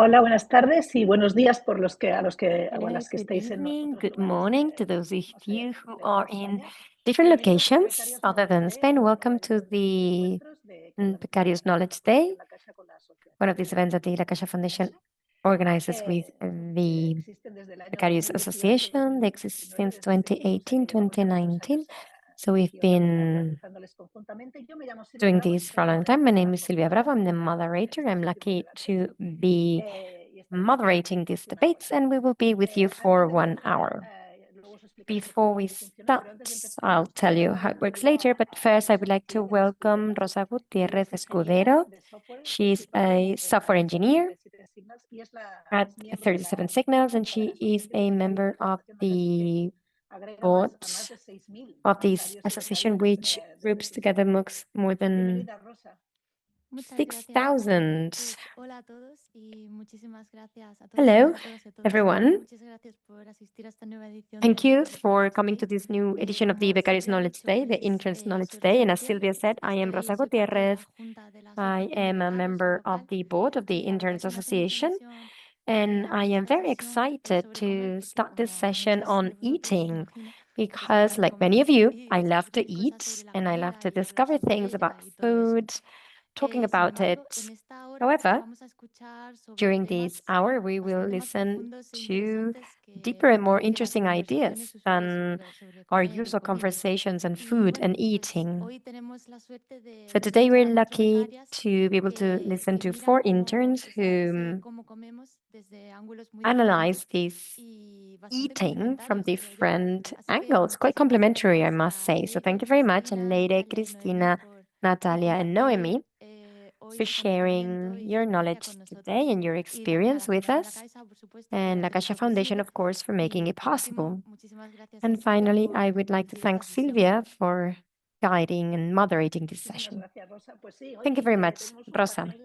Hola, buenas tardes y buenos días por los que a los que o a Hello, las que good estéis en evening, otros good lugares morning to those of no sé, you who de are in España. different Bienvenidos a locations Becarios other Knowledge than Day, Spain. uno Welcome de to estos the encuentros que organizamos Becarios desde la Knowledge Fundación Day, La Caixa con la one of Asociación these events that the La Caixa La Foundation Caixa, organizes with que the existen desde el año Becarios 2018 al Association. They exist 2019, since desde ese tiempo, o sea que 2018, llevamos ya varios 2019. años So we've aquí been organizándoles conjuntamente. Yo me llamo Silvia doing Bravo y this for soy a long time. My moderadora name is Silvia Bravo. I'm the moderator. I'm este tipo de lucky debates. to be Y estaremos con moderating vosotros these una hora. debates, and we will be with you Antes for de one empezar, hour. luego os explicaré Before we cómo funciona, start, pero antes de empezar me I'll gustaría tell you dar la how it works bienvenida later, but a first I Rosa would like to Gutiérrez welcome Escudero. Rosa Ella Gutiérrez es ingeniera Escudero. de software She's principalmente a software en engineer 37 Signals y at es miembro de 37 la Signals, and she Confederación is de a Becarios member de la of Fundación La Caixa, que the agrega board a más de 6.000 of this becarios y association, becarias which desde groups su together historia. more than Bienvenida, Rosa. Muchas gracias. 6,000. Pues hola a todos y muchísimas gracias a Hello, todos y a todas. everyone. Muchas gracias por asistir a esta nueva edición Thank del you Becarios for Knowledge coming to Day. this new edition of the Como Becarios Silvia ha Knowledge dicho, Day, the pues Interns Knowledge soy Day. Rosa And as Silvia Gutiérrez, said, I am Rosa soy parte de Gutierrez. la Junta de la I Asociación am a Local, soy member of vocal the board of the y la verdad Interns que me hace mucha Association, ilusión and I am esta very sesión excited sobre comer to porque start this como session muchos on de vosotros eating imagino, pues os because, encanta like comer many of you, y I love to descubrir cosas sobre eat la and I love comida to y hablar discover sobre things ella about y todo eso. food, talking Sin about it. embargo, en esta hora However, vamos a escuchar sobre during this temas hour, we will bastante más listen profundos e to interesantes deeper and more que las interesting conversaciones ideas usuales than sobre our comer y usual comida. conversations on Y food bueno, and pues eating. hoy tenemos la suerte de So today escuchar we're a cuatro lucky becarias to be able to listen que to miran 4 cómo interns ese who cómo comemos desde ángulos muy analyze diferentes this y bastante eating from complementarios, diría yo. different Así que angles. Quite sin más complementary, I preámbulos, must a say. So thank Leire, you very much, Cristina, Leire, Natalia y Noemí Cristina, por Natalia, and compartir Noemi, hoy for su conocimiento sharing y su your experiencia knowledge con today nosotros. and your Y también a experience la with Fundación La us, Caixa, por supuesto, por and La hacerlo Caixa Foundation, posible. of course, for making Y it por último, possible. muchísimas gracias a And Silvia finally, I por would like to conducir thank esta sesión. Silvia for guiding and moderating this Muchísimas session. gracias, Rosa. Pues sí, Thank you hoy very much, tenemos un Rosa. panel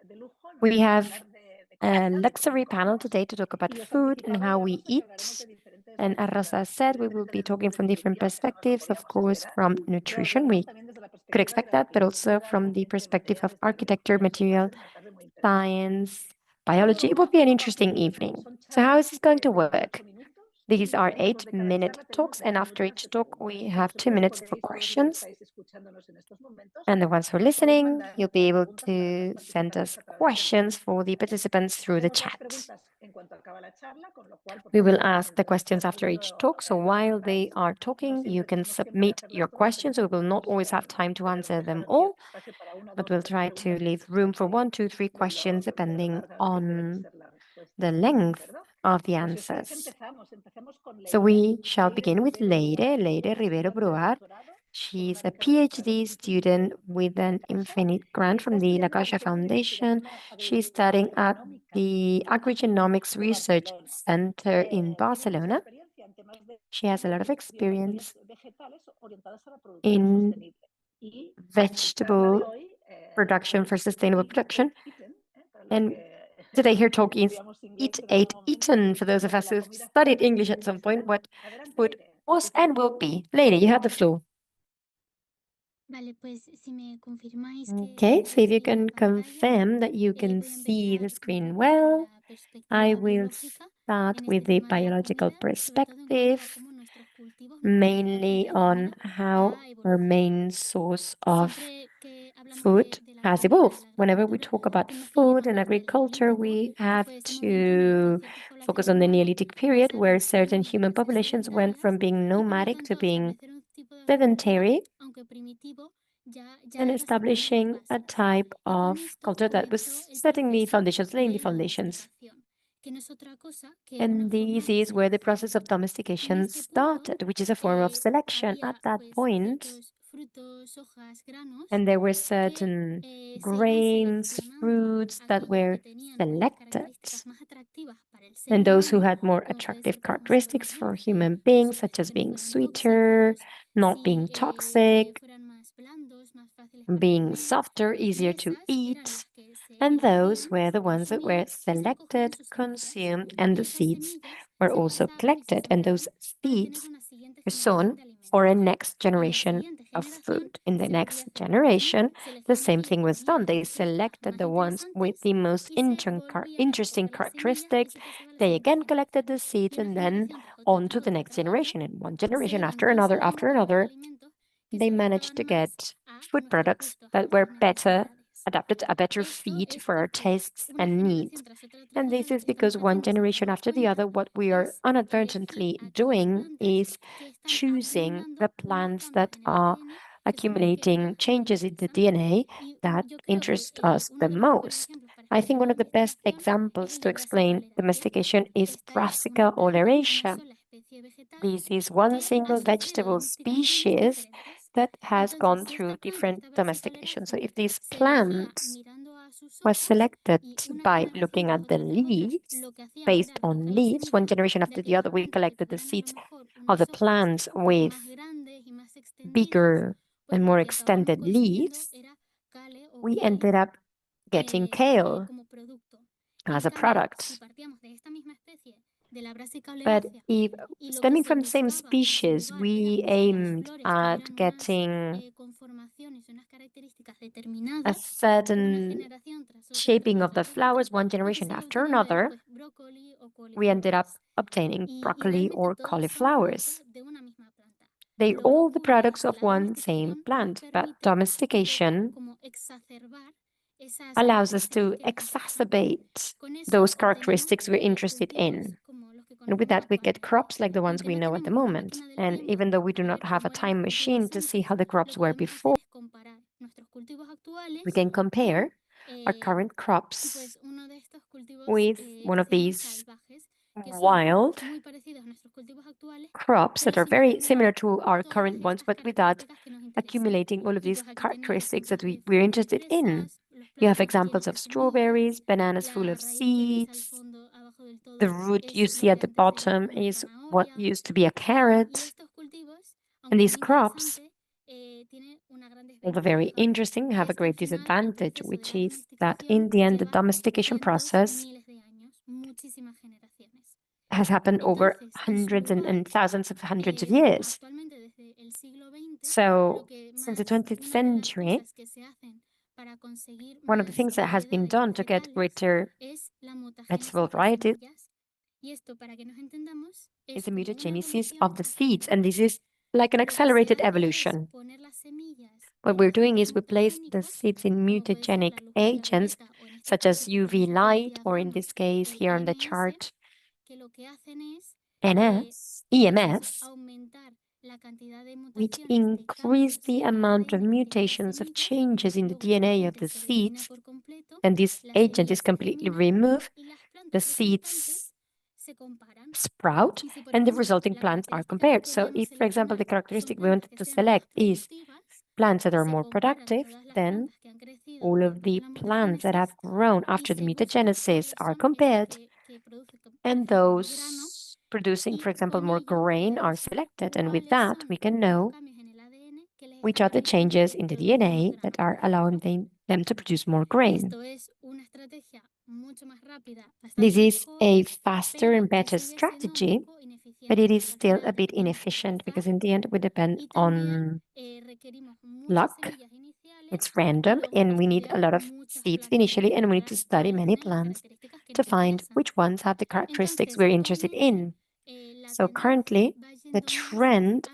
de lujo. Nos We vamos a have hablar de a comida, de cómo luxury panel comemos. today to talk about Y os food and anticipaba how ya, we Rosa, que hablaremos eat. de diferentes And as Rosa said, we will be talking from different nutrición, que eso nos lo perspectives, of podíamos course, esperar, from pero lo nutrition. hablaremos We también desde la could perspectiva de expect la that, but also arquitectura, de la from the ciencia de perspective of materiales, de architecture, alimentación. O sea que va a material ser una tarde muy interesante. science, Bueno, biology. It would be an interesting evening. son So how is charlas this going to de work? 8 minutos These y are después de cada 8-minute charla tenemos talks, and 2 after minutos de each talk, preguntas. we Como have 2 siempre minutes for podéis, todos los que questions. estáis escuchándonos en estos momentos, And the ones who are podéis listening, mandar you'll be able preguntas para las to send us participantes a través del chat. questions for the ¿Vale? participants through the Haremos las chat. preguntas en cuanto acaba la charla, con lo cual, por We will favor, ask the mientras questions está after saliendo each talk. So la while pregunta, they are no talking, you siempre can tenemos tiempo de submit your hacerlas todas, pero questions. We will not intentamos always have time to answer them dejar all, espacio para una, but dos o we'll tres try to preguntas en leave función room for 1, 2, 3 questions, de lo depending larga que puede on ser la respuesta. the ¿De length acuerdo? of the Pues si os parece, answers. empezamos con So Leire. we shall Leire begin with Ribero Bruar Leire es Rivero estudiante de Bruar. doctorado con She's una a beca de doctorado PhD científico student with de la an Caixa infinite y grant está from the La estudiando en el Caixa Centro de Foundation. Investigación She's studying at Agronómica the Agrigenomics de Research Barcelona. Center in Tiene mucha Barcelona. experiencia en temas She has a lot of de laboratorios experience vegetales orientados a la producción in sostenible. Y su charla de vegetable hoy production for sustainable Eat, production. Eaten, para los And que today her talk is estudiamos inglés Eat, en algún Ate, momento, Eaten, for those of sobre us la who've comida studied fuera English at del some point, restaurante. what Adelante, food Leire, was empieza and tú. will be. Lady, you have the floor. Vale, pues si me confirmáis Okay, que so if veis you bien la can pantalla, confirm that you can voy a see the empezar un screen poco con well, la I perspectiva will biológica start en with este the tema de la biological comida y sobre todo en cuanto a perspective, cómo nuestros cultivos, nuestro mainly ciclo de on comida how ha our evolucionado. main source of Siempre que hablamos food de la has comida en evolved. la Whenever we agricultura, talk about tenemos que food and hablar del agriculture, Neolítico, we que have fue ese momento en el que to ciertas focus poblaciones on the humanas Neolithic period, where pasaron a ser certain nómadas human populations went sedentarias from being y por lo nomadic to tanto being establecer un tipo de agricultura, sedentary aunque primitivo, ya and era sentar las establishing a bases. type Y con of esto culture that comenzó was el setting the proceso foundations, laying the de la foundations. domesticación, que no es otra cosa que una And forma this de is where the selección. process of En domestication este punto started, which is a form of selection. At había that pues point, ciertos frutos, hojas, granos and there were que certain se iban grains, seleccionando fruits that aquellos were que tenían unas selected, características más atractivas para el ser and those who humano, had more como puede attractive ser, por ejemplo, los characteristics for dulces, human beings, such as que no being fueran sweeter, tóxicos, not being que toxic, fueran más blandos, más fáciles para being comer, softer, y easier to esas eran eat. las que se And those elegían, were se the ones that were consumían y se recogían selected, sus semillas. consumed, and Y the esas seeds semillas were se also pasaban y se collected. And sembraban those para tener seeds una siguiente were generación sown de for a next generation of food. In the next generation, the same thing was done. They selected the ones with the most interesting characteristics. They again collected the seeds and then on to the next generation. And one generation after another, they managed to get food products that were better adapted to a better feed for our tastes and needs. And this is because one generation after the other, what we are inadvertently doing is choosing the plants that are accumulating changes in the DNA that interest us the most. I think one of the best examples to explain domestication is Brassica oleracea. This is one single vegetable species that has gone through different domestication. So if this plant was selected by looking at the leaves, based on leaves, one generation after the other, we collected the seeds of the plants with bigger and more extended leaves, we ended up getting kale as a product. But if stemming from the same species, we aimed at getting a certain shaping of the flowers one generation after another, we ended up obtaining broccoli or cauliflowers. They're all the products of one same plant, but domestication allows us to exacerbate those characteristics we're interested in. And with that, we get crops like the ones we know at the moment. And even though we do not have a time machine to see how the crops were before, we can compare our current crops with one of these wild crops that are very similar to our current ones, but without accumulating all of these characteristics that we're interested in. You have examples of strawberries, bananas full of seeds. The root you see at the bottom is what used to be a carrot. And these crops, although very interesting, have a great disadvantage, which is that in the end, the domestication process has happened over hundreds and thousands of hundreds of years. So since the 20th century, one of the things that has been done to get greater vegetable variety is the mutagenesis of the seeds, and this is like an accelerated evolution. What we're doing is we place the seeds in mutagenic agents, such as UV light, or in this case here on the chart, EMS, which increase the amount of mutations of changes in the DNA of the seeds, and this agent is completely removed. The seeds sprout and the resulting plants are compared. So if, for example, the characteristic we wanted to select is plants that are more productive, then all of the plants that have grown after the mutagenesis are compared, and those producing, for example, more grain are selected. And with that, we can know which are the changes in the DNA that are allowing them to produce more grain. This is a faster and better strategy, but it is still a bit inefficient because in the end we depend on luck. It's random and we need a lot of seeds initially, and we need to study many plants to find which ones have the characteristics we're interested in. So currently, the trend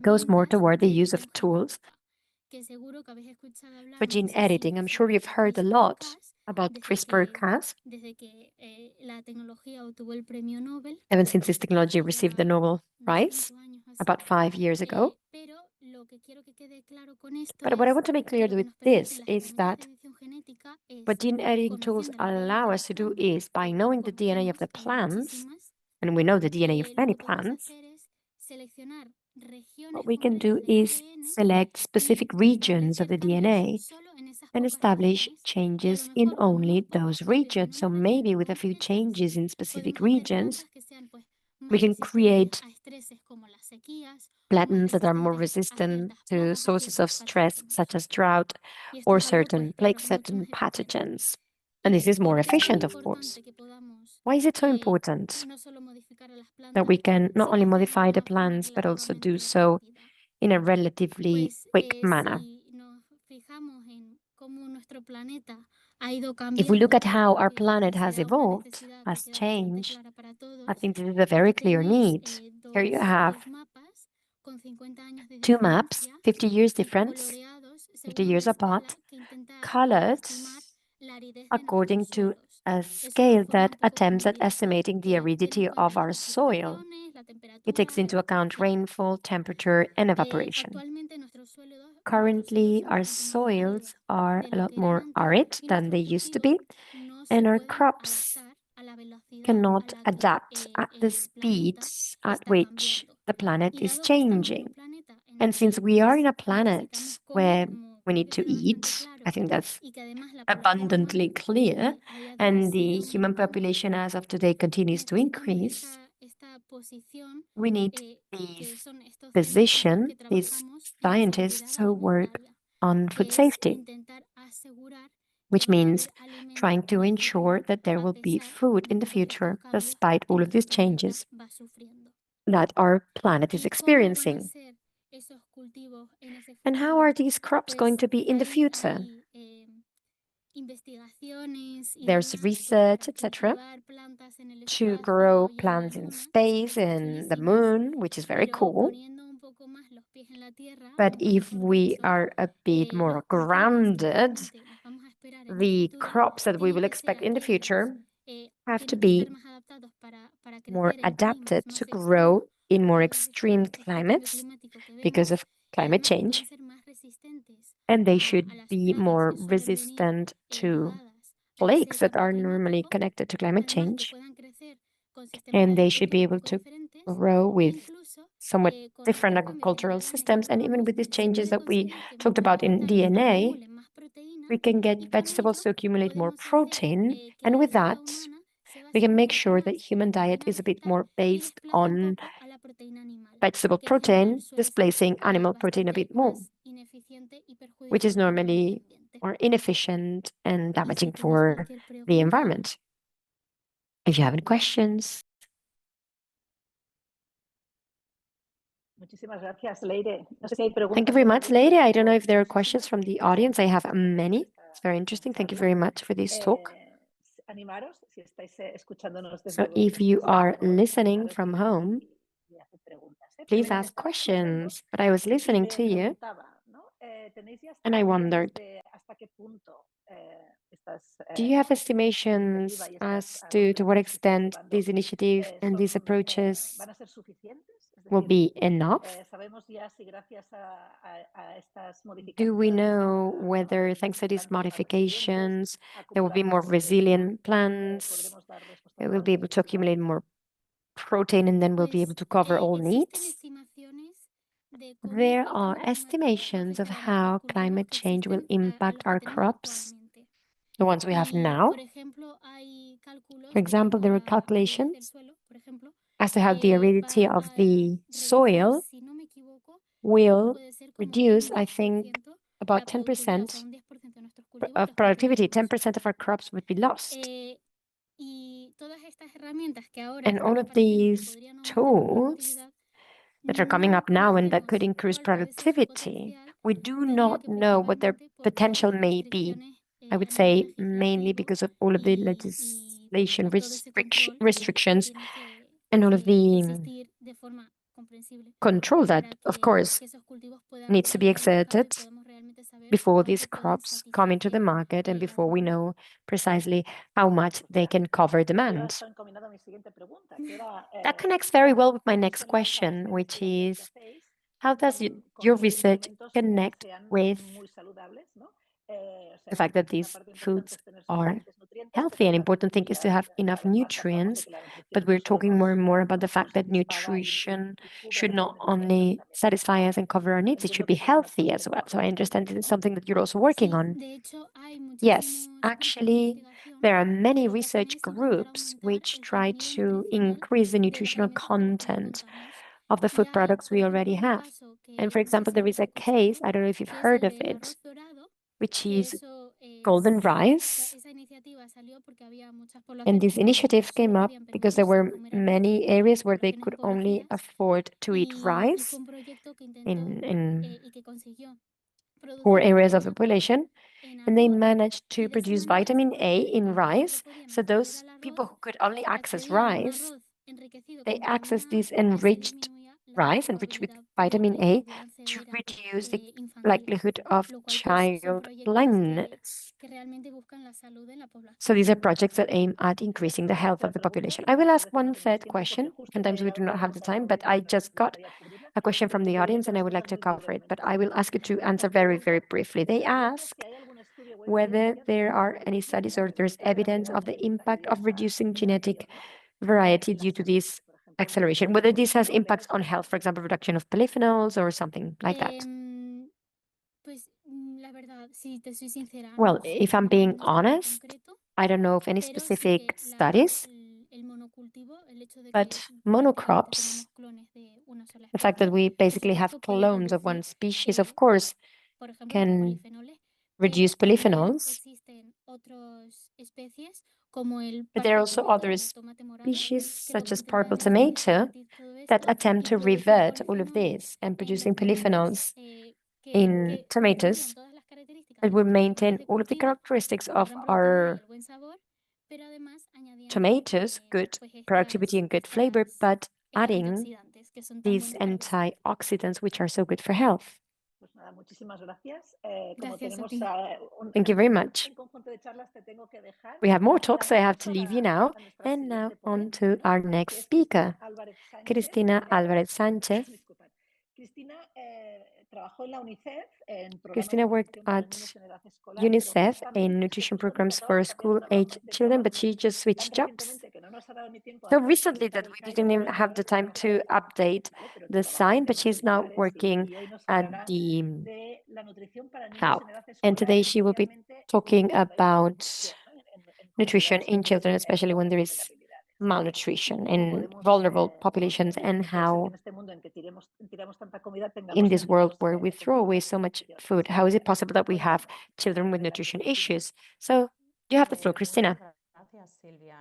goes more toward the use of tools for gene editing. I'm sure you've heard a lot about CRISPR-Cas ever since this technology received the Nobel Prize about 5 years ago. But what I want to make clear with this is that what gene editing tools allow us to do is, by knowing the DNA of the plants, and we know the DNA of many plants, what we can do is select specific regions of the DNA and establish changes in only those regions. So maybe with a few changes in specific regions, we can create plants that are more resistant to sources of stress, such as drought or certain pathogens. And this is more efficient, of course. Why is it so important that we can not only modify the plants, but also do so in a relatively quick manner? If we look at how our planet has evolved, has changed, I think this is a very clear need. Here you have two maps, 50 years difference, 50 years apart, colored according to a scale that attempts at estimating the aridity of our soil. It takes into account rainfall, temperature, and evaporation. Currently, our soils are a lot more arid than they used to be, and our crops cannot adapt at the speeds at which the planet is changing. And since we are in a planet where we need to eat, I think that's abundantly clear, and the human population as of today continues to increase, we need these physicians, these scientists who work on food safety, which means trying to ensure that there will be food in the future despite all of these changes that our planet is experiencing. And how are these crops going to be in the future? There's research, etc., to grow plants in space and the moon, which is very cool. But if we are a bit more grounded, the crops that we will expect in the future have to be more adapted to grow in more extreme climates because of climate change, and they should be more resistant to plagues that are normally connected to climate change, and they should be able to grow with somewhat different agricultural systems. And even with these changes that we talked about in DNA, we can get vegetables to accumulate more protein, and with that, we can make sure that human diet is a bit more based on vegetable protein, displacing animal protein a bit more, which is normally more inefficient and damaging for the environment. If you have any questions. Thank you very much, Leire. I don't know if there are questions from the audience. I have many. It's very interesting. Thank you very much for this talk. So if you are listening from home, please ask questions. But I was listening to you, and I wondered, do you have estimations as to what extent this initiative and these approaches will be enough? Do we know whether, thanks to these modifications, there will be more resilient plants, they will be able to accumulate more protein, and then we'll be able to cover all needs? There are estimations of how climate change will impact our crops, the ones we have now. For example, there are calculations as to how the aridity of the soil will reduce, I think, about 10% of productivity. 10% of our crops would be lost. And all of these tools that are coming up now and that could increase productivity, we do not know what their potential may be. I would say mainly because of all of the legislation restrictions and all of the control that, of course, needs to be exerted before these crops come into the market and before we know precisely how much they can cover demand. That connects very well with my next question, which is, how does your research connect with the fact that these foods are healthy? An important thing is to have enough nutrients, but we're talking more and more about the fact that nutrition should not only satisfy us and cover our needs, it should be healthy as well. So I understand this is something that you're also working on. Yes, actually, there are many research groups which try to increase the nutritional content of the food products we already have. And for example, there is a case, I don't know if you've heard of it, which is golden rice. And this initiative came up because there were many areas where they could only afford to eat rice in poor areas of the population. And they managed to produce vitamin A in rice. So those people who could only access rice, they access this enriched rice, enriched with vitamin A, to reduce the likelihood of child blindness. So these are projects that aim at increasing the health of the population. I will ask one third question. Sometimes we do not have the time, but I just got a question from the audience and I would like to cover it, but I will ask you to answer very, very briefly. They ask whether there are any studies or there's evidence of the impact of reducing genetic variety due to this acceleration, whether this has impacts on health, for example, reduction of polyphenols or something like that. Well, if I'm being honest, I don't know of any specific studies, but monocrops, the fact that we basically have clones of one species, of course, can reduce polyphenols. But there are also other species, such as purple tomato, that attempt to revert all of this and producing polyphenols in tomatoes that will maintain all of the characteristics of our tomatoes, good productivity and good flavor, but adding these antioxidants, which are so good for health. Thank you very much. We have more talks, so I have to leave you now. And now on to our next speaker, Cristina Alvarez Sanchez. Cristina worked at UNICEF in nutrition programs for school-age children, but she just switched jobs so recently that we didn't even have the time to update the sign, but she's now working at the FAO. And today she will be talking about nutrition in children, especially when there is malnutrition in vulnerable populations, and how in this world where we throw away so much food, how is it possible that we have children with nutrition issues? So you have the floor, Cristina.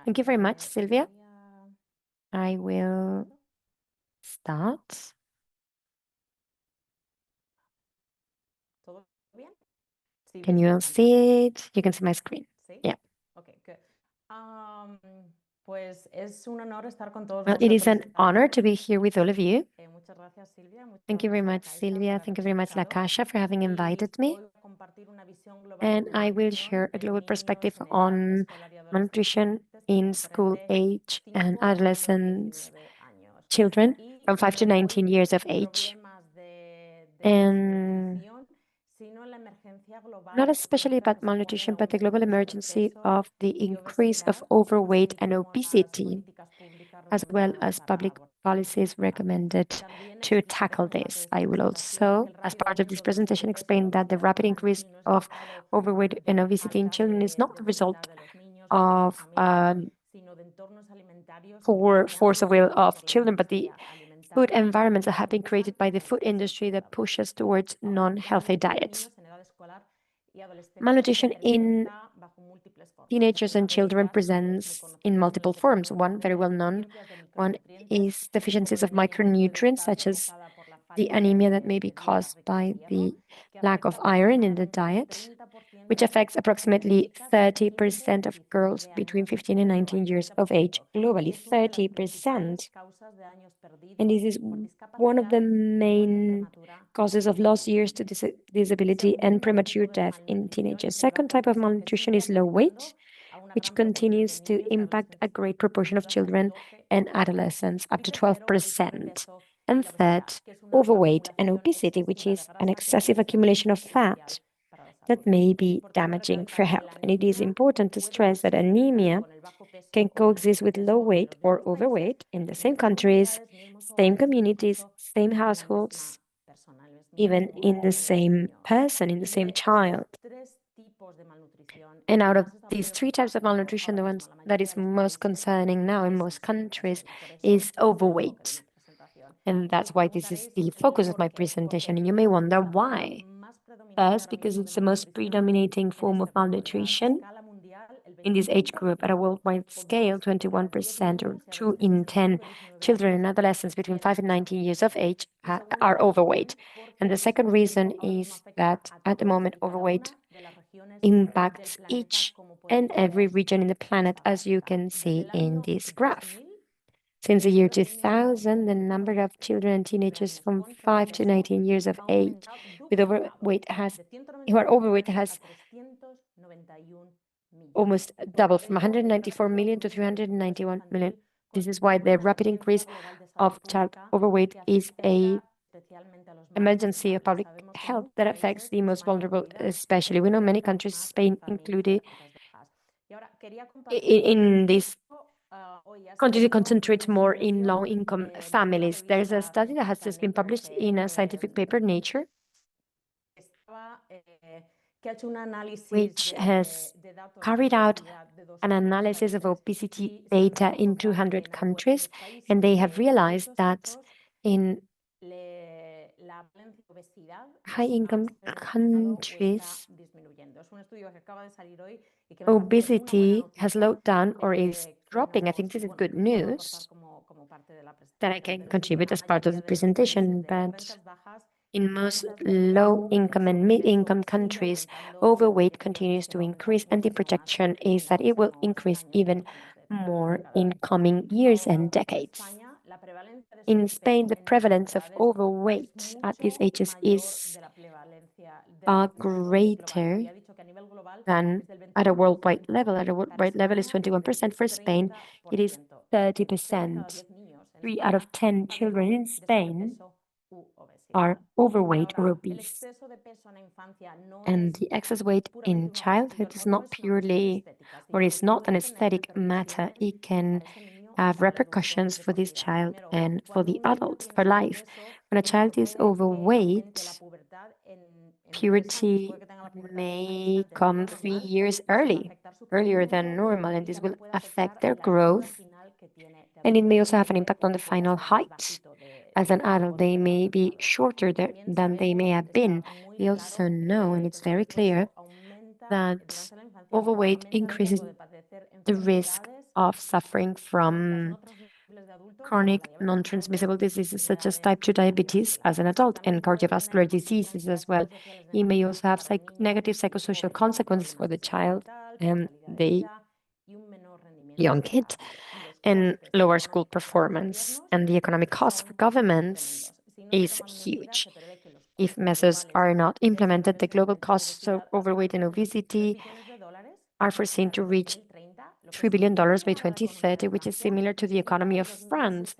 Thank you very much, Silvia. I will start. Can you all see it? You can see my screen. Yeah. Okay, good. Pues es un honor estar con todos Well, it is an vosotros. honor to be here with all of you. Muchas gracias, Silvia. Thank you very much, Silvia. Thank you very much, Lakasha, for having invited me. And I will share a global perspective on malnutrition in school age and adolescents, children from 5 to 19 years of age. And not especially about malnutrition, but the global emergency of the increase of overweight and obesity, as well as public policies recommended to tackle this. I will also, as part of this presentation, explain that the rapid increase of overweight and obesity in children is not the result of poor force of will of children, but the food environments that have been created by the food industry that push us towards non-healthy diets. Malnutrition in teenagers and children presents in multiple forms. One very well known one is deficiencies of micronutrients, such as the anemia that may be caused by the lack of iron in the diet, which affects approximately 30% of girls between 15 and 19 years of age globally, 30%. And this is one of the main causes of lost years to disability and premature death in teenagers. Second type of malnutrition is low weight, which continues to impact a great proportion of children and adolescents, up to 12%. And third, overweight and obesity, which is an excessive accumulation of fat that may be damaging for health. And it is important to stress that anemia can coexist with low weight or overweight in the same countries, same communities, same households, even in the same person, in the same child. And out of these three types of malnutrition, the one that is most concerning now in most countries is overweight. And that's why this is the focus of my presentation. And you may wonder why. First, because it's the most predominating form of malnutrition in this age group at a worldwide scale. 21% or 2 in 10 children and adolescents between 5 and 19 years of age are overweight. And the second reason is that at the moment, overweight impacts each and every region in the planet, as you can see in this graph. Since the year 2000, the number of children and teenagers from 5 to 19 years of age with who are overweight has almost doubled from 194 million to 391 million. This is why the rapid increase of child overweight is an emergency of public health that affects the most vulnerable, especially. We know many countries, Spain included, in this country concentrates more in low-income families. There's a study that has just been published in a scientific paper, Nature, which has carried out an analysis of obesity data in 200 countries, and they have realized that in high-income countries, obesity has slowed down or is dropping. I think this is good news that I can contribute as part of the presentation, but in most low-income and mid-income countries, overweight continues to increase, and the projection is that it will increase even more in coming years and decades. In Spain, the prevalence of overweight at these ages is far greater than at a worldwide level. At a worldwide level is 21%. For Spain, it is 30%. 3 out of 10 children in Spain are overweight or obese. And the excess weight in childhood is not purely, or is not an aesthetic matter. It can have repercussions for this child and for the adults, for life. When a child is overweight, puberty may come 3 years earlier than normal, and this will affect their growth. And it may also have an impact on the final height. As an adult, they may be shorter than they may have been. We also know, and it's very clear, that overweight increases the risk of suffering from chronic non-transmissible diseases such as type 2 diabetes as an adult and cardiovascular diseases as well. It may also have negative psychosocial consequences for the child and the young kid, and lower school performance. And the economic cost for governments is huge. If measures are not implemented, the global costs of overweight and obesity are foreseen to reach $3 billion by 2030, which is similar to the economy of France.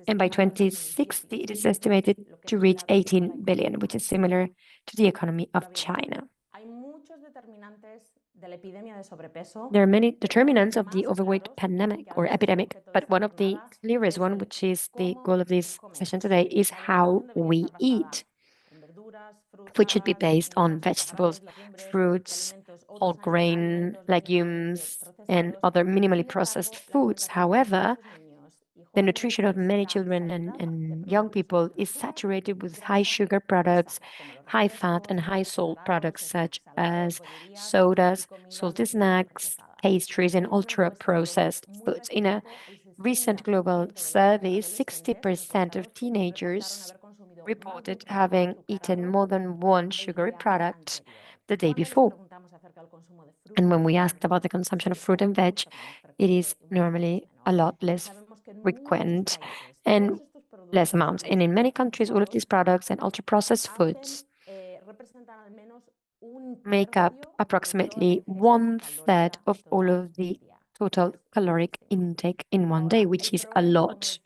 And by 2060, it is estimated to reach 18 billion, which is similar to the economy of China. There are many determinants of the overweight pandemic or epidemic, but one of the clearest one, which is the goal of this session today, is how we eat. Food should be based on vegetables, fruits, whole grain, legumes, and other minimally processed foods. However, the nutrition of many children and young people is saturated with high sugar products, high fat, and high salt products such as sodas, salty snacks, pastries, and ultra-processed foods. In a recent global survey, 60% of teenagers reported having eaten more than one sugary product the day before. And when we asked about the consumption of fruit and veg, it is normally a lot less frequent and less amounts. And in many countries, all of these products and ultra-processed foods make up approximately 1/3 of all of the total caloric intake in one day, which is a lot.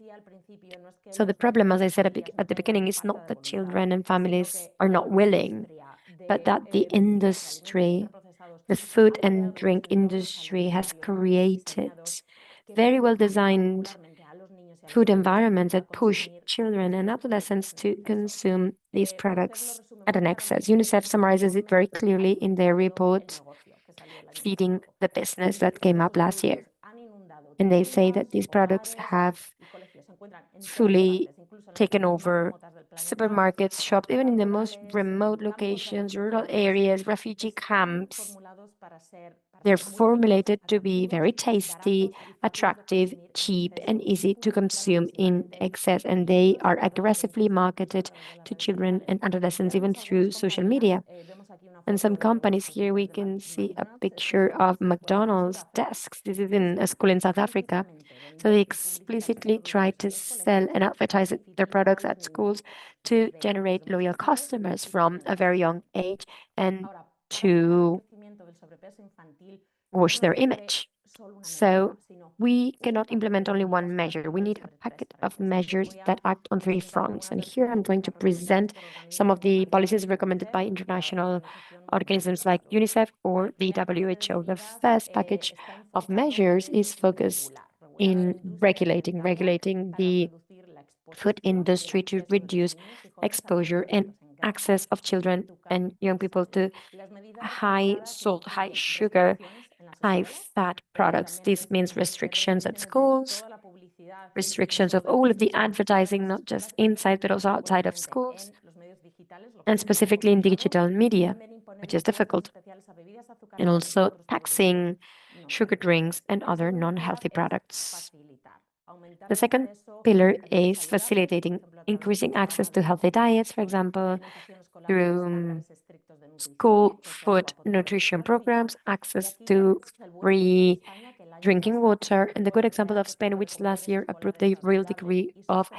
So the problem, as I said at the beginning, is not that children and families are not willing, but that the industry, the food and drink industry, has created very well-designed food environments that push children and adolescents to consume these products at an excess. UNICEF summarizes it very clearly in their report, Feeding the Business, that came up last year. And they say that these products have fully taken over supermarkets, shops, even in the most remote locations, rural areas, refugee camps. They're formulated to be very tasty, attractive, cheap, and easy to consume in excess, and they are aggressively marketed to children and adolescents, even through social media. And some companies here, we can see a picture of McDonald's desks. This is in a school in South Africa. So they explicitly try to sell and advertise their products at schools to generate loyal customers from a very young age and to wash their image. So we cannot implement only one measure. We need a packet of measures that act on three fronts. And here I'm going to present some of the policies recommended by international organisms like UNICEF or the WHO. The first package of measures is focused in regulating the food industry to reduce exposure and access of children and young people to high salt, high sugar, high fat products. This means restrictions at schools, restrictions of all of the advertising, not just inside, but also outside of schools, and specifically in digital media, which is difficult, and also taxing sugar drinks and other non-healthy products. The second pillar is facilitating increasing access to healthy diets, for example, through school food nutrition programs, access to free drinking water, and the good example of Spain, which last year approved a real degree of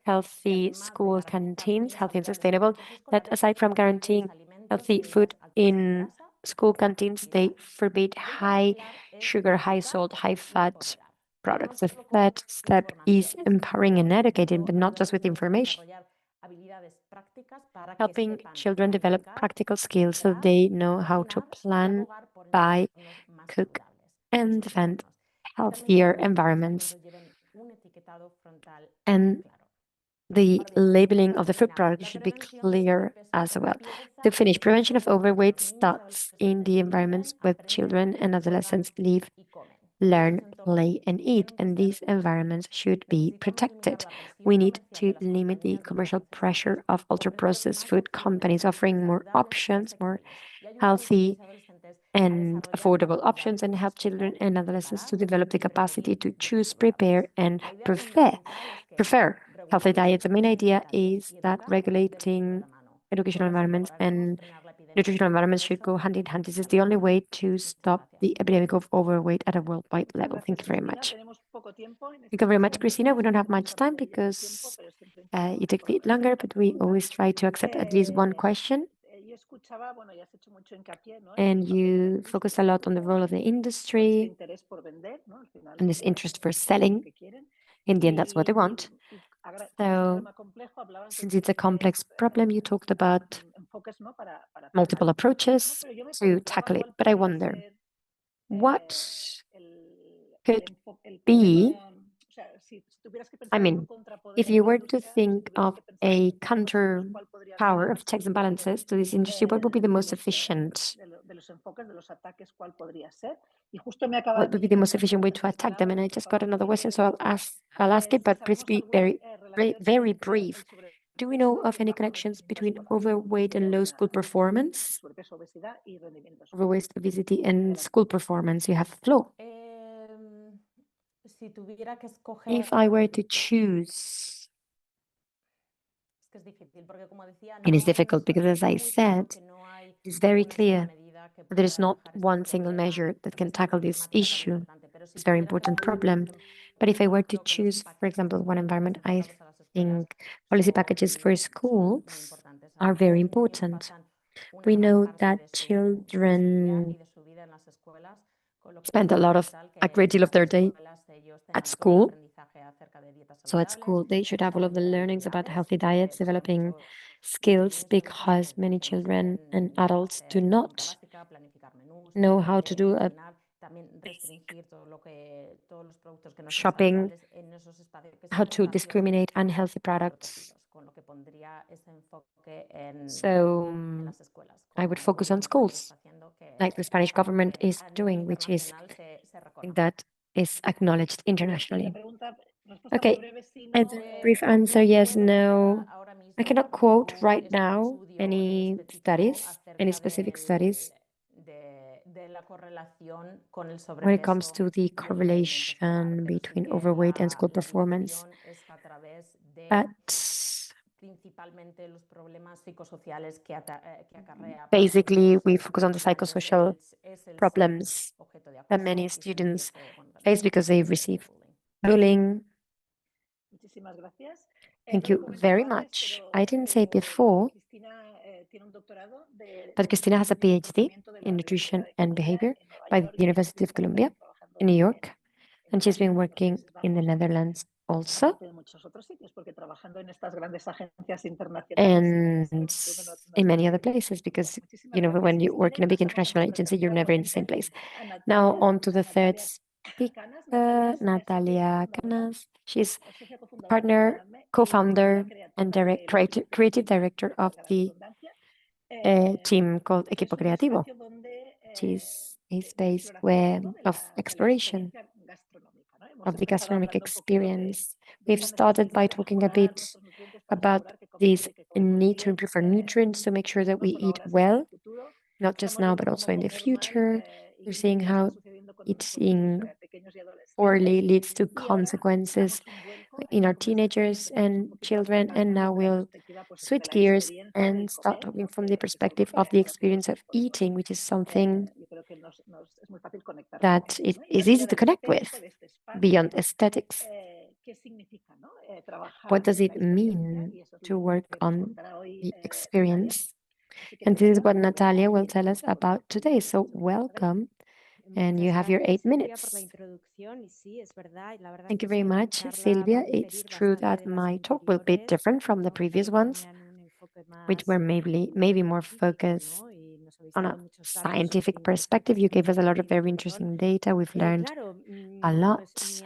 healthy school canteens, healthy and sustainable, that aside from guaranteeing healthy food in school canteens, they forbid high sugar, high salt, high fat products. The third step is empowering and educating, but not just with information, helping children develop practical skills so they know how to plan, buy, cook, and defend healthier environments. And the labeling of the food product should be clear as well. To finish, prevention of overweight starts in the environments where children and adolescents live, learn, play, and eat, and these environments should be protected. We need to limit the commercial pressure of ultra-processed food companies offering more options, more healthy and affordable options, and help children and adolescents to develop the capacity to choose, prepare, and prefer healthy diets. The main idea is that regulating educational environments and nutritional environments should go hand in hand. This is the only way to stop the epidemic of overweight at a worldwide level. Thank you very much. Thank you very much, Cristina. We don't have much time because you take a bit longer, but we always try to accept at least one question. And you focus a lot on the role of the industry and this interest for selling. In the end, that's what they want. So, since it's a complex problem, you talked about multiple approaches to tackle it. But I wonder, what could be, I mean, if you were to think of a counter power of checks and balances to this industry, what would be the most efficient? What would be the most efficient way to attack them? And I just got another question, so I'll ask it, but please be very brief. Do we know of any connections between overweight and low school performance? Overweight, obesity, and school performance. You have the floor. If I were to choose, it is difficult because, as I said, it's very clear that there is not one single measure that can tackle this issue. It's a very important problem. But if I were to choose, for example, one environment, I think policy packages for schools are very important. We know that children spend a great deal of their day at school. So at school, they should have all of the learnings about healthy diets, developing skills, because many children and adults do not know how to do a basic shopping, how to discriminate unhealthy products. So I would focus on schools, like the Spanish government is doing, which is something that is acknowledged internationally. Okay, as a brief answer, yes, no. I cannot quote right now any studies, any specific studies when it comes to the correlation between overweight and school performance. But basically, we focus on the psychosocial problems that many students face because they receive bullying. Thank you very much. I didn't say before, but Cristina has a PhD in nutrition and behavior by the University of Columbia in New York, and she's been working in the Netherlands also. And in many other places, because when you work in a big international agency, you're never in the same place. Now on to the third speaker, Natalia Canas. She's partner, co-founder, and creative director of the team called Equipo Creativo. She's a space of exploration of the gastronomic experience. We've started by talking a bit about this need to improve our nutrients to make sure that we eat well, not just now, but also in the future. We're seeing how eating poorly leads to consequences in our teenagers and children. And now we'll switch gears and start talking from the perspective of the experience of eating, which is something that it is easy to connect with beyond aesthetics. What does it mean to work on the experience? And this is what Natalia will tell us about today. So welcome. And you have your 8 minutes. Thank you very much, Silvia. It's true that my talk will be different from the previous ones, which were maybe more focused on a scientific perspective. You gave us a lot of very interesting data. We've learned a lot.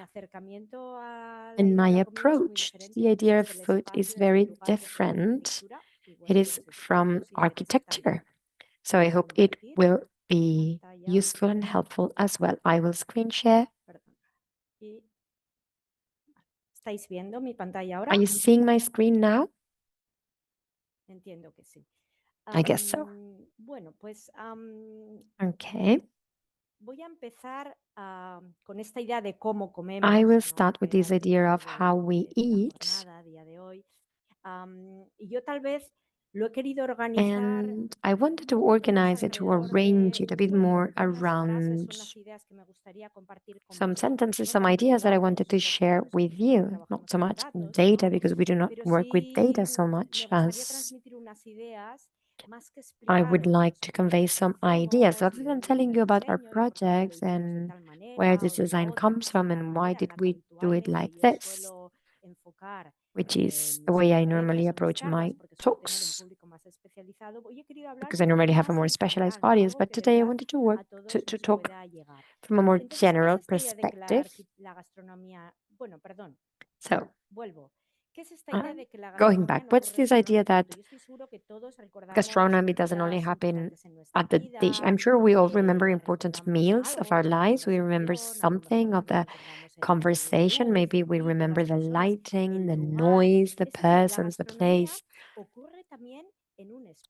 And my approach to the idea of food is very different. It is from architecture. So I hope it will be useful and helpful as well. I will screen share. Are you seeing my screen now? I guess so. Okay. I will start with this idea of how we eat. And I wanted to organize it, to arrange it a bit more around some sentences, some ideas that I wanted to share with you. Not so much data, because we do not work with data so much as I would like to convey some ideas. Rather than telling you about our projects and where this design comes from and why did we do it like this, which is the way I normally approach my talks, because I normally have a more specialized audience. But today I wanted to talk from a more general perspective. So, going back, what's this idea that gastronomy doesn't only happen at the dish? I'm sure we all remember important meals of our lives. We remember something of the conversation. Maybe we remember the lighting, the noise, the persons, the place.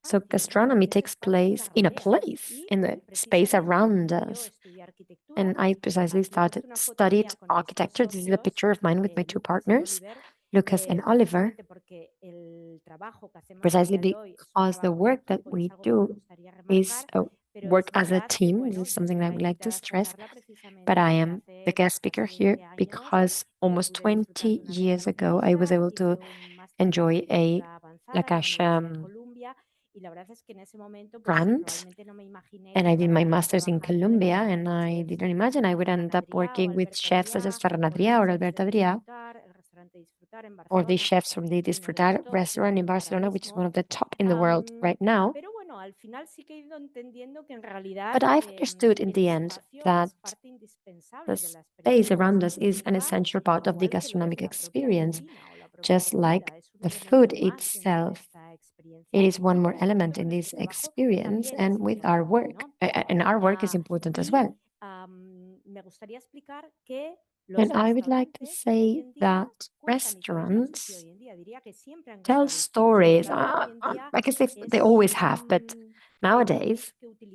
So gastronomy takes place, in the space around us. And I precisely studied architecture. This is a picture of mine with my two partners, Lucas and Oliver, precisely because the work that we do is work as a team. This is something that I would like to stress. But I am the guest speaker here because almost 20 years ago, I was able to enjoy a Lacache grant, and I did my master's in Colombia, and I didn't imagine I would end up working with chefs such as Ferran Adrià or Alberto Adrià, or the chefs from the Disfrutar restaurant in Barcelona, which is one of the top in the world right now. But I've understood in the end that the space around us is an essential part of the gastronomic experience, just like the food itself. It is one more element in this experience, and with our work, and our work is important as well. And I would like to say that restaurants tell stories. I guess they always have, but nowadays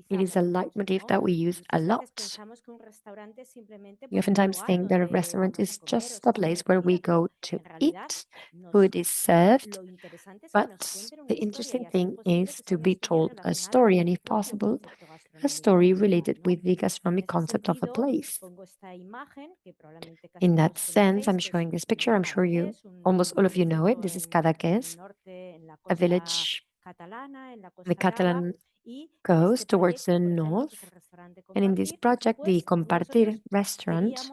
it is a leitmotif that we use a lot. You oftentimes think that a restaurant is just a place where we go to eat, food is served, but the interesting thing is to be told a story, and if possible, a story related with the gastronomic concept of a place. In that sense, I'm showing this picture. I'm sure you, almost all of you know it. This is Cadaqués, a village on the Catalan coast towards the north. And in this project, the Compartir restaurant,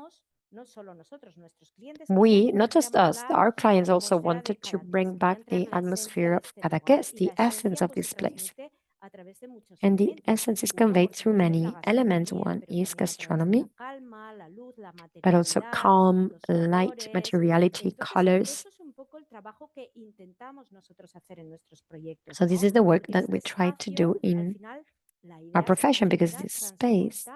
we, not just us, our clients also wanted to bring back the atmosphere of Cadaqués, the essence of this place. And the essence is conveyed through many elements. One is gastronomy, but also calm, light, materiality, colors. So this is the work that we try to do in our profession, because this space,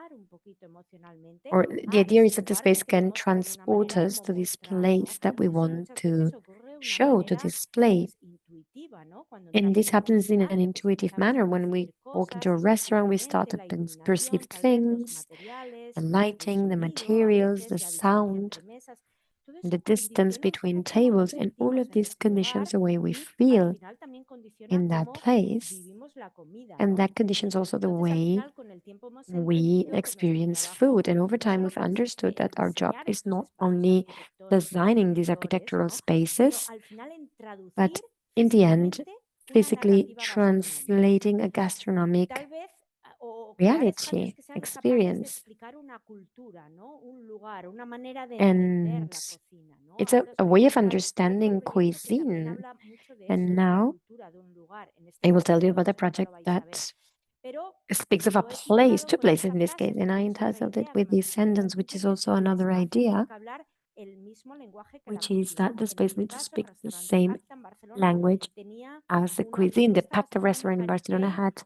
or the idea is that the space can transport us to this place that we want to show, to display. And this happens in an intuitive manner. When we walk into a restaurant, we start to perceive things, the lighting, the materials, the sound, the distance between tables, and all of these conditions the way we feel in that place. And that conditions also the way we experience food. And over time, we've understood that our job is not only designing these architectural spaces, but in the end, physically translating a gastronomic reality, experience. And it's a way of understanding cuisine. And now I will tell you about a project that speaks of a place, two places in this case, and I entitled it with this sentence, which is also another idea, which is that the space needs to speak the same language as the cuisine. The Pacta restaurant in Barcelona had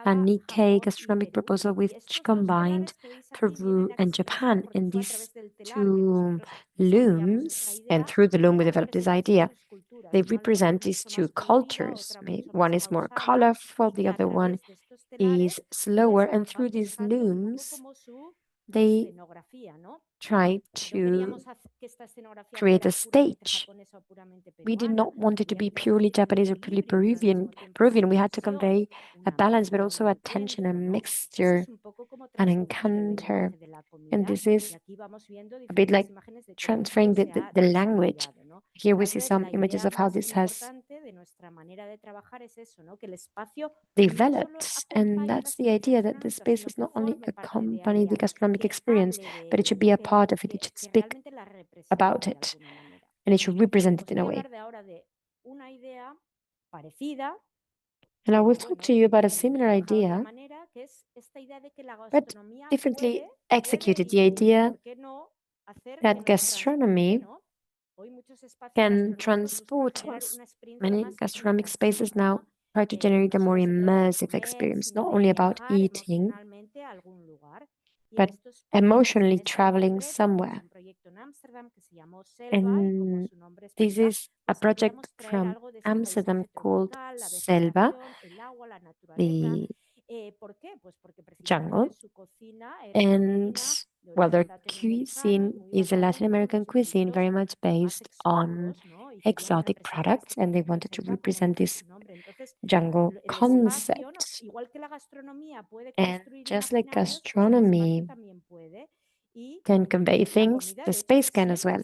a Nikkei gastronomic proposal which combined Peru and Japan. And these two looms, and through the loom we developed this idea, they represent these two cultures. One is more colorful, the other one is slower. And through these looms, they try to create a stage. We did not want it to be purely Japanese or purely Peruvian. We had to convey a balance, but also a tension, a mixture, an encounter. And this is a bit like transferring the language. Here we see some images of how this has developed. And that's the idea, that the space is not only accompany the gastronomic experience, but it should be a part of it. It should speak about it, and it should represent it in a way. And I will talk to you about a similar idea, but differently executed. The idea that gastronomy can transport us. Many gastronomic spaces now try to generate a more immersive experience, not only about eating, but emotionally traveling somewhere. And this is a project from Amsterdam called Selva, the jungle. And well, their cuisine is a Latin American cuisine, very much based on exotic products, and they wanted to represent this jungle concept. And just like gastronomy can convey things, the space can as well.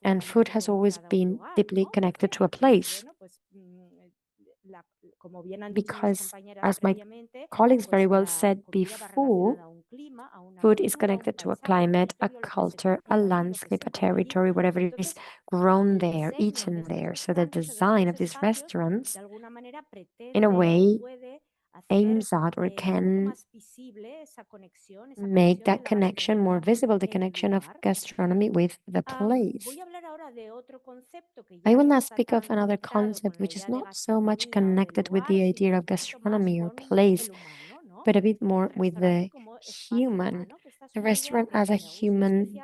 And food has always been deeply connected to a place. Because, as my colleagues very well said before, food is connected to a climate, a culture, a landscape, a territory, whatever it is grown there, eaten there. So the design of these restaurants, in a way, aims at or can make that connection more visible, the connection of gastronomy with the place. I will now speak of another concept which is not so much connected with the idea of gastronomy or place, but a bit more with the human, the restaurant as a human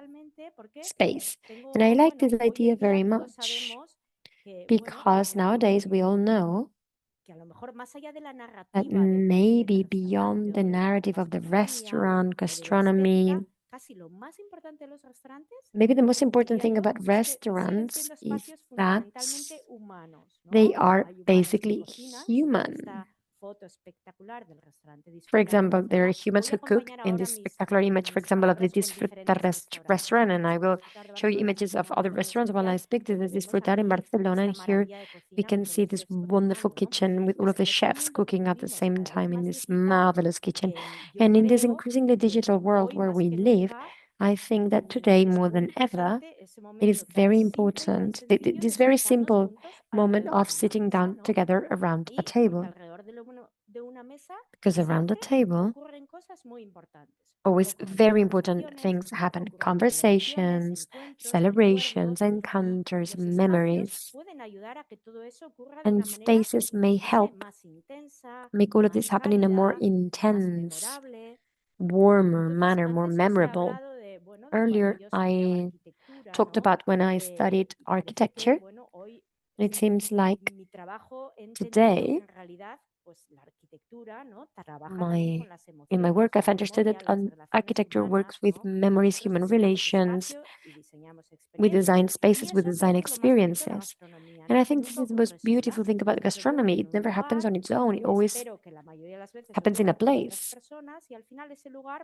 space. And I like this idea very much because nowadays we all know that maybe beyond the narrative of the restaurant, gastronomy, maybe the most important thing about restaurants is that they are basically human. For example, there are humans who cook in this spectacular image, for example, of the Disfrutar restaurant, and I will show you images of other restaurants while I speak. This is Disfrutar in Barcelona, and here we can see this wonderful kitchen with all of the chefs cooking at the same time in this marvelous kitchen. And in this increasingly digital world where we live, I think that today more than ever, it is very important, this very simple moment of sitting down together around a table. Because around the table, always very important things happen. Conversations, celebrations, encounters, memories. And spaces may help make all of this happen in a more intense, warmer manner, more memorable. Earlier, I talked about when I studied architecture. It seems like today, in my work, I've understood that architecture works with memories, human relations. We design spaces, we design experiences. And I think this is the most beautiful thing about gastronomy. It never happens on its own. It always happens in a place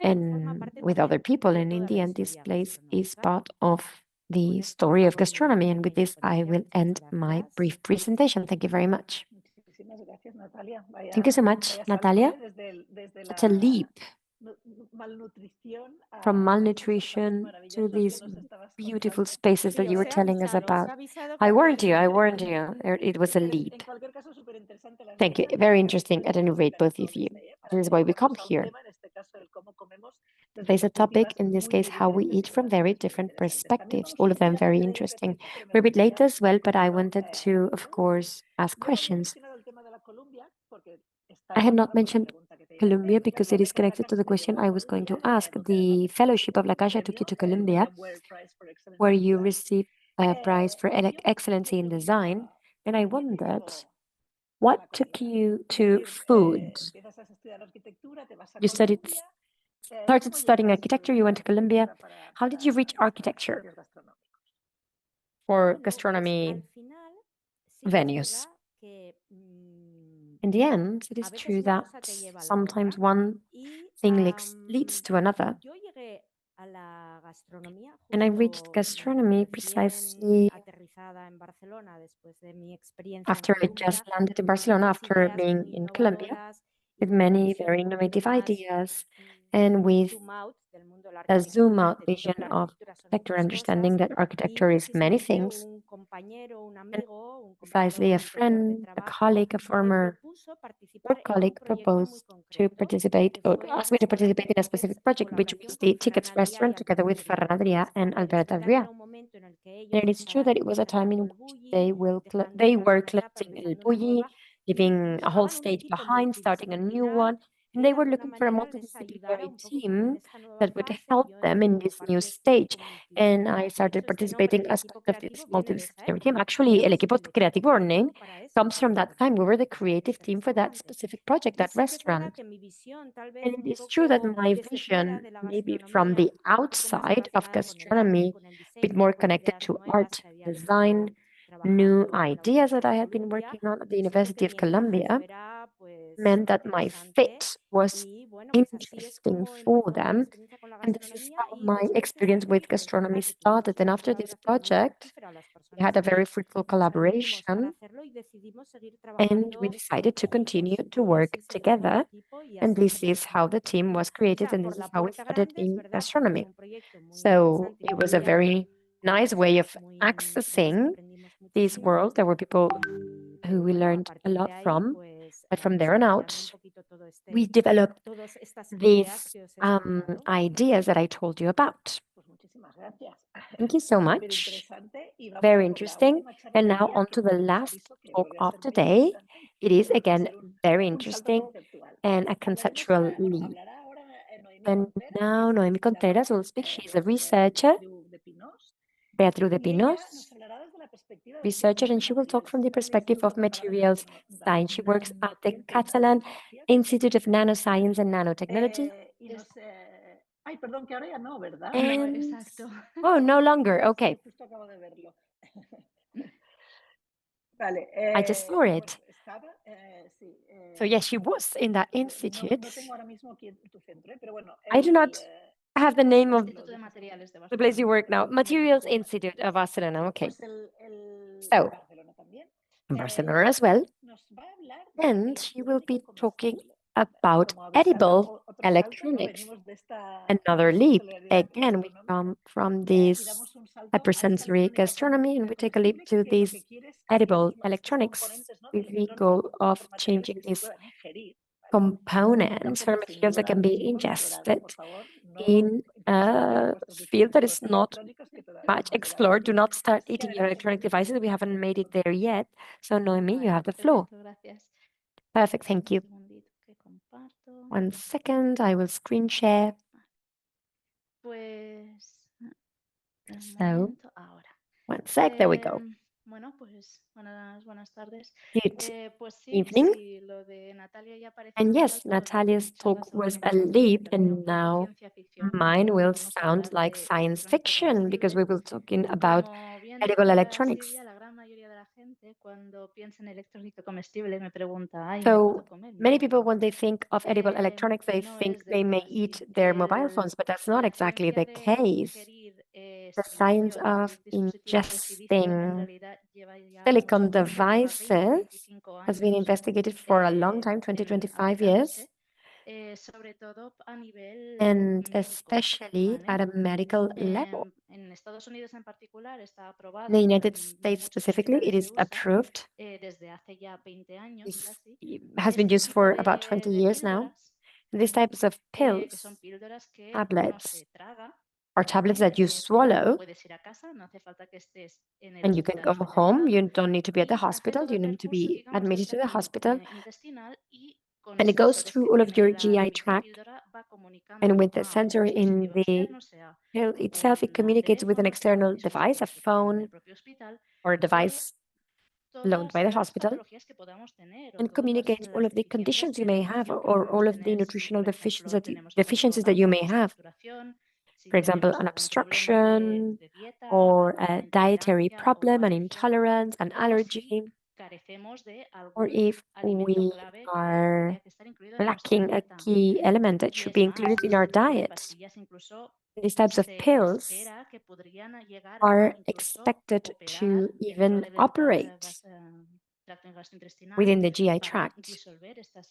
and with other people. And in the end, this place is part of the story of gastronomy. And with this, I will end my brief presentation. Thank you very much. Thank you so much, Natalia. Such a leap from malnutrition to these beautiful spaces that you were telling us about. I warned you, it was a leap. Thank you. Very interesting at any rate, both of you. This is why we come here. There's a topic, in this case, how we eat from very different perspectives, all of them very interesting. We're a bit late as well, but I wanted to, of course, ask questions. I had not mentioned Colombia because it is connected to the question I was going to ask. The fellowship of La Caixa took you to Colombia, where you received a prize for excellency in design. And I wondered, what took you to food? You started studying architecture, you went to Colombia. How did you reach architecture for gastronomy venues? In the end, it is true that sometimes one thing leads to another. And I reached gastronomy precisely after I just landed in Barcelona, after being in Colombia, with many very innovative ideas and with a zoom out vision of architecture, understanding that architecture is many things. And precisely a friend, a colleague, a former work colleague proposed to participate or asked me to participate in a specific project, which was the Tickets restaurant together with Ferran Adrià and Alberta Adrià. And it's true that it was a time in which they were closing El Bulli, leaving a whole stage behind, starting a new one. And they were looking for a multidisciplinary team that would help them in this new stage. And I started participating as part of this multidisciplinary team. Actually, El Equipo Creativo, our name, comes from that time. We were the creative team for that specific project, that restaurant. And it is true that my vision, maybe from the outside of gastronomy, a bit more connected to art, design, new ideas that I had been working on at the University of Columbia, meant that my fit was interesting for them. And this is how my experience with gastronomy started. And after this project, we had a very fruitful collaboration, and we decided to continue to work together. And this is how the team was created, and this is how we started in gastronomy. So it was a very nice way of accessing this world. There were people who we learned a lot from, but from there on out, we developed these ideas that I told you about. Thank you so much. Very interesting. And now on to the last talk of today. It is again very interesting and a conceptual leap. And now Noemi Contreras will speak. She's a researcher, Beatriz de Pinos, researcher, and she will talk from the perspective of materials science. She works at the Catalan Institute of Nanoscience and Nanotechnology. Ay, perdón, que ahora ya no, ¿verdad? No, And exacto. oh, no longer. Okay, Justo acabo de verlo. Vale. I just saw it. Bueno, estaba, sí. So yes, she was in that No institute. tengo ahora mismo aquí tu centro, pero bueno. I do not have the name of Instituto de Materiales de the place you Barcelona. work now. Materials Institute of Barcelona. Okay, Pues So, Barcelona también. in Barcelona as well. Nos va a hablar And she will be electrónico talking comestible. about Como avisaba, edible otro salto, ¿no? electronics. Venimos de esta Another leap. hiperceleraridad Again, we gastronómica, come from y this damos un salto a esa hypersensory electrónica gastronomy and we take a leap comestible, to que lo these que quiere es cambiar edible los electronics componentes, ¿no? with del the electrónico goal por of materiales changing que se these puedan ingerir. components for materials that can be ingested in a field that is not much explored. Do not start eating your electronic devices. We haven't made it there yet. So Noemi, you Vale, have the floor. perfecto, gracias. Perfect, thank you. Un segundito que comparto. 1 second, I will screen share. Pues un So, momento, ahora. 1 sec, there we go. Bueno, pues buenas tardes. Good Pues sí, evening. sí, lo de Natalia ya parece And un yes, salto, lo de Natalia's talk charlas sobre was a electrónica leap, termina un and poco now ciencia ficción, mine porque will vamos a sound hablar like de science electrónica fiction because we comestible. will talking about Como bien edible decía electronics. Silvia, la gran mayoría de la gente cuando piensa en electrónica comestible me pregunta, ay, ¿me So puedo comer mi many people, móvil? when they think of edible electronics, they No think es they del may todo eat así. their mobile phones, but that's not La exactly ciencia the de case. ingerir The science silicio, of dispositivos de silicio, en ingesting realidad lleva ya silicon mucho tiempo, lleva 20, devices 25 has been años investigated for a long time, 20, 25 years, sobre todo a nivel and médico. especially ¿Vale? at a medical level. En Estados Unidos en particular está In aprobado the y United en States muchos specifically, it hospitales se is usa approved. desde hace ya 20 años It casi. has been Este used tipo for about 20 de years now. píldoras, These types of que son pills, píldoras que no tablets, se traga, or tablets ¿vale? that you Tú swallow, puedes ir a casa, no hace falta que estés en el and you can hospital go home. hospitalizado. You don't need to be at the Y hace hospital. todo You el need to percurso, be digamos, del admitted to the tracto hospital, intestinal y con and it esos goes sensores through que all of tiene your la GI dicha tract. píldora, va comunicando And with the a un sensor in dispositivo the externo, sea pill itself, it un communicates with an teléfono, sea un external device, a dispositivo que tienen en el phone propio hospital, or a device loaned todas by the las hospital, patologías que podamos tener o and todas communicates all las of the deficiencias conditions you de may have nutrición que or podamos all of the tener. Si, nutritional por ejemplo, tenemos algún deficiencies that you problema may de have. estructuración, si For example, tenemos an algún problema obstruction de dieta, or alguna a dietary intolerancia o problem, an alergia, intolerance, an o si allergy, carecemos de or algún if alimento we clave que are tendría que estar incluido en nuestra lacking a dieta. key element that Y should es be más, included in our este tipo de diet. pastillas incluso These types of se pills espera que podrían llegar a are incluso expected operar to dentro even del operate tracto gastrointestinal within the GI para tract disolver estas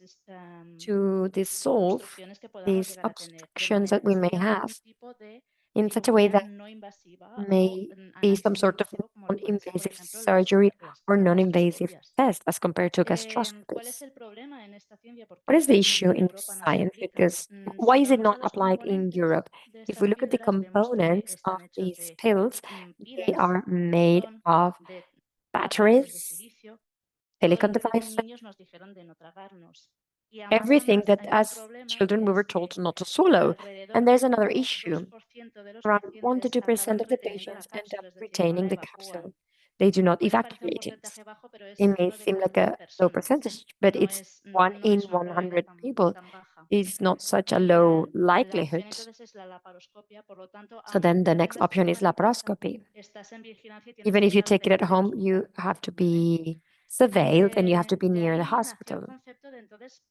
to dissolve obstrucciones que podamos these llegar a tener. De obstructions manera that que we may sería have un tipo de in such a way cirugía that no invasiva o may be some sort of analgésico, como lo pueden ser, por non-invasive ejemplo, surgery or las non-invasive gastroscopias. test as compared to ¿Cuál es gastroscopies. el problema en esta ciencia? ¿Por What qué is the aquí issue en in Europa no se science? aplica? Because Si why is it vamos a not los applied in componentes Europe? de If we estas look at the píldoras, vemos que components están of hechas these de pills, they pilas, are made siliconón, of de aparatos de batteries, silicio, todo silicon lo que desde devices, niños nos dijeron de no tragarnos. Y a everything más that hay un as problema, children we que were es told que not to swallow. alrededor And there's del another 1-2% issue. de los Around 1 to pacientes 2% acaban of the reteniendo la patients end up cápsula, es decir, no retaining la the evacúan. capsule. They do not Puede parecer un evacuate it. porcentaje bajo, pero es It may uno de seem cada like 100 a low personas. percentage, but No it's es, 1 no in es una probabilidad 100 people. tan baja. It's not such a Y low la opción likelihood. entonces es la laparoscopia, por lo tanto, So then the next aunque option is estés en casa, laparoscopy. estás en vigilancia y tienes Even que if you estar take it at pendiente del home, you hospital. have to ¿Vale? be surveilled and you have to be De near the ahí nació el hospital. concepto de entonces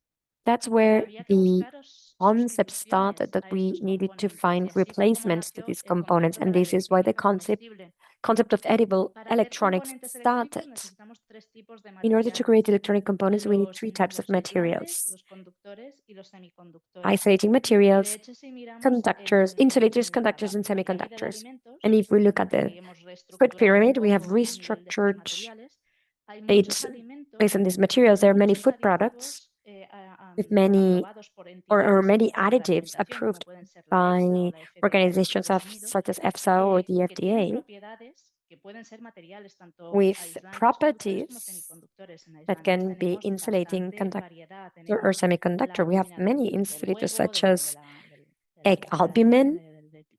That's que where había que the buscar concept started, sustituciones that a we estos needed to componentes. find Y así fue como replacements to nació these el components. concepto de And la this is why the electrónica comestible. concept of edible Para hacer electronics componentes electrónicos started. necesitamos tres tipos de In order to materiales: create electronic components, we need los, 3 types of los aislantes, materials: los conductores y los semiconductores. isolating Y de materials, hecho, si miramos conductors, insulators, en conductors, and la pirámide de semiconductors. alimentos, And if we look at the que hemos food reestructurado un pyramid, we have poco a nivel de estos restructured materiales, hay it muchos alimentos based on these materials. There are con many muchos food products aditivos with many aprobados por or entidades many de la additives alimentación, como approved pueden ser la EFSA o by la FDA en organizations Estados Unidos, such as EFSA or the que tienen FDA propiedades que pueden ser materiales, tanto with aislantes, conductores como properties semiconductores. En that aislantes can be tenemos insulating bastante conductor variedad, or tenemos la semiconductor. We have albúmina many del insulators huevo, such as de la egg proteína albumin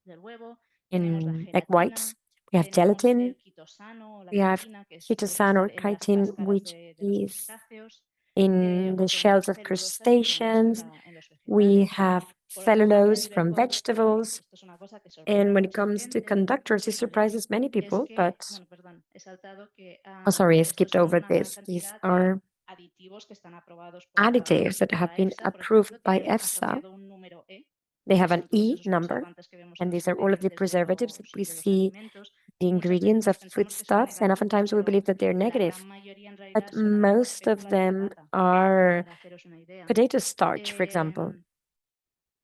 del huevo, tenemos la in egg gelatina, whites. We have tenemos el gelatin, la We have quitina, que suele chitosan or estar en las chitin, cáscaras which de los is crustáceos, in the o tenemos shells of celulosas que tenemos crustaceans. en los We vegetales. have Por otro lado, a cellulose nivel from conductivo, vegetables. esto es una cosa que sorprende And a when it mucha comes to gente, conductors, it ¿vale? surprises many Es people, que, but bueno, perdón, he saltado que oh, sorry, I estos skipped son over una gran this. These cantidad de are aditivos que están aprobados additives that por have la been EFSA, por approved ejemplo, by tienen EFSA. asociado un número E, They que have an son todos E esos number, conservantes que vemos en and los these are all of the ingredientes preservatives that we de los see alimentos. the Muchas ingredients veces of pensamos que son foodstuffs, and negativos, oftentimes we pero believe that they're la negative. gran mayoría en realidad But son a lo mejor most of fécula de them patata, are para haceros una idea. potato starch, for example. Em,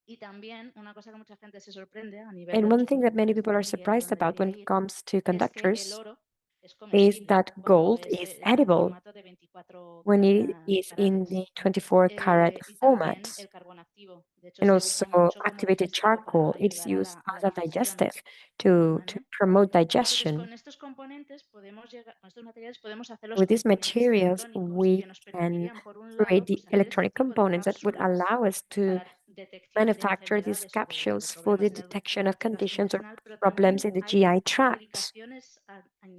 y también una cosa que mucha gente se sorprende a nivel de And los one thing that many conductores people are también, y a surprised donde about when quería it ir, comes to es que el conductors oro es is comestible that cuando gold es is en el edible formato de 24 when it is in carats. the 24 karat Y también format. el carbón activo. De hecho, And se also usa mucho como activated digestivo para charcoal, it's ayudar used a la as a digestión. digestive to ¿Vale? promote Entonces, digestion. con estos componentes podemos llegar, con estos materiales podemos hacer los With these componentes materials, electrónicos we que nos can permitirían, por un create lado, the pues, hacer este electronic tipo de components that would cápsulas allow us to para detección de manufacture these enfermedades o de capsules for the problemas en el detection of conditions or gastrointestinal, pero problems también in the hay GI tract, aplicaciones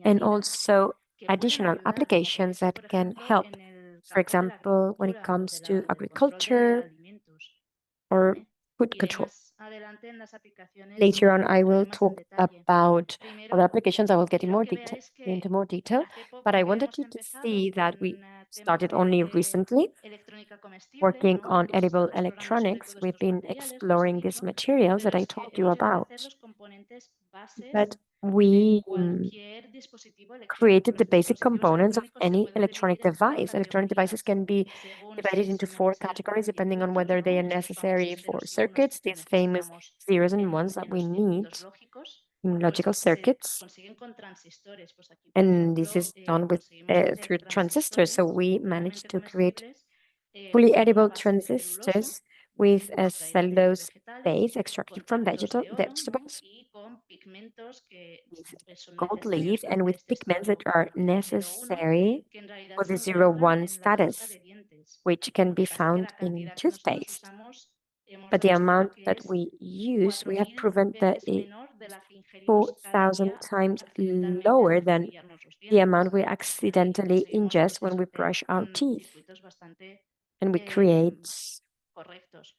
and añadidas also que pueden additional ayudar, como puede applications ser, that por can ejemplo, help, en el for campo de la example, when it agricultura o comes to del control de agriculture alimentos. or ¿Vale? food Iré control. más adelante en las aplicaciones, Later on, I entraré will más en talk detalle. about other Primero, applications. I will get in quiero more que veáis into que more detail, hace but poco I que wanted hemos you to empezado see that we con temas started only de recently electrónica comestible, working ¿no? on Hemos edible estado explorando sobre electronics. todos We've estos been materiales, lo os he exploring these dicho, materials pero that I es que told you hemos llegado a hacer about. los componentes bases But de we cualquier dispositivo electrónico. created the Los basic dispositivos components of electrónicos se any pueden electronic dividir en cuatro device. Electronic devices categorías can be según divided si into son four necesarios categories depending on circuitos, whether they ¿no? are Estos famosos necessary for 0 y 1 circuits, que these famous necesitamos zeros and ones that en we los need circuitos lógicos, in pues logical se circuits. consiguen con transistores. Pues aquí, por And this ejemplo, is done with conseguimos hacer through transistors. So transistores we managed completamente to create comestibles fully con una edible base de celulosa transistors with a extraída de cellulose vegetales, base extracted con from trocitos de oro, ¿no? vegetables Y con pigmentos que with son gold necesarios leaf para and hacer with este pigments that estado are 0,1, necessary que en realidad for se the zero encuentran one en la pasta status, de dientes. which can Lo be que pasa es que found la in cantidad que nosotros toothpaste. usamos hemos But the demostrado amount que that es we use, we have 4.000 proven that veces it menor de la que ingerimos cada 4,000 día times accidentalmente al lower than cepillarnos los the amount dientes. we ¿Vale? Y accidentally conseguimos ingest pues when eso, we hacer brush our teeth. circuitos bastante And we em, create correctos.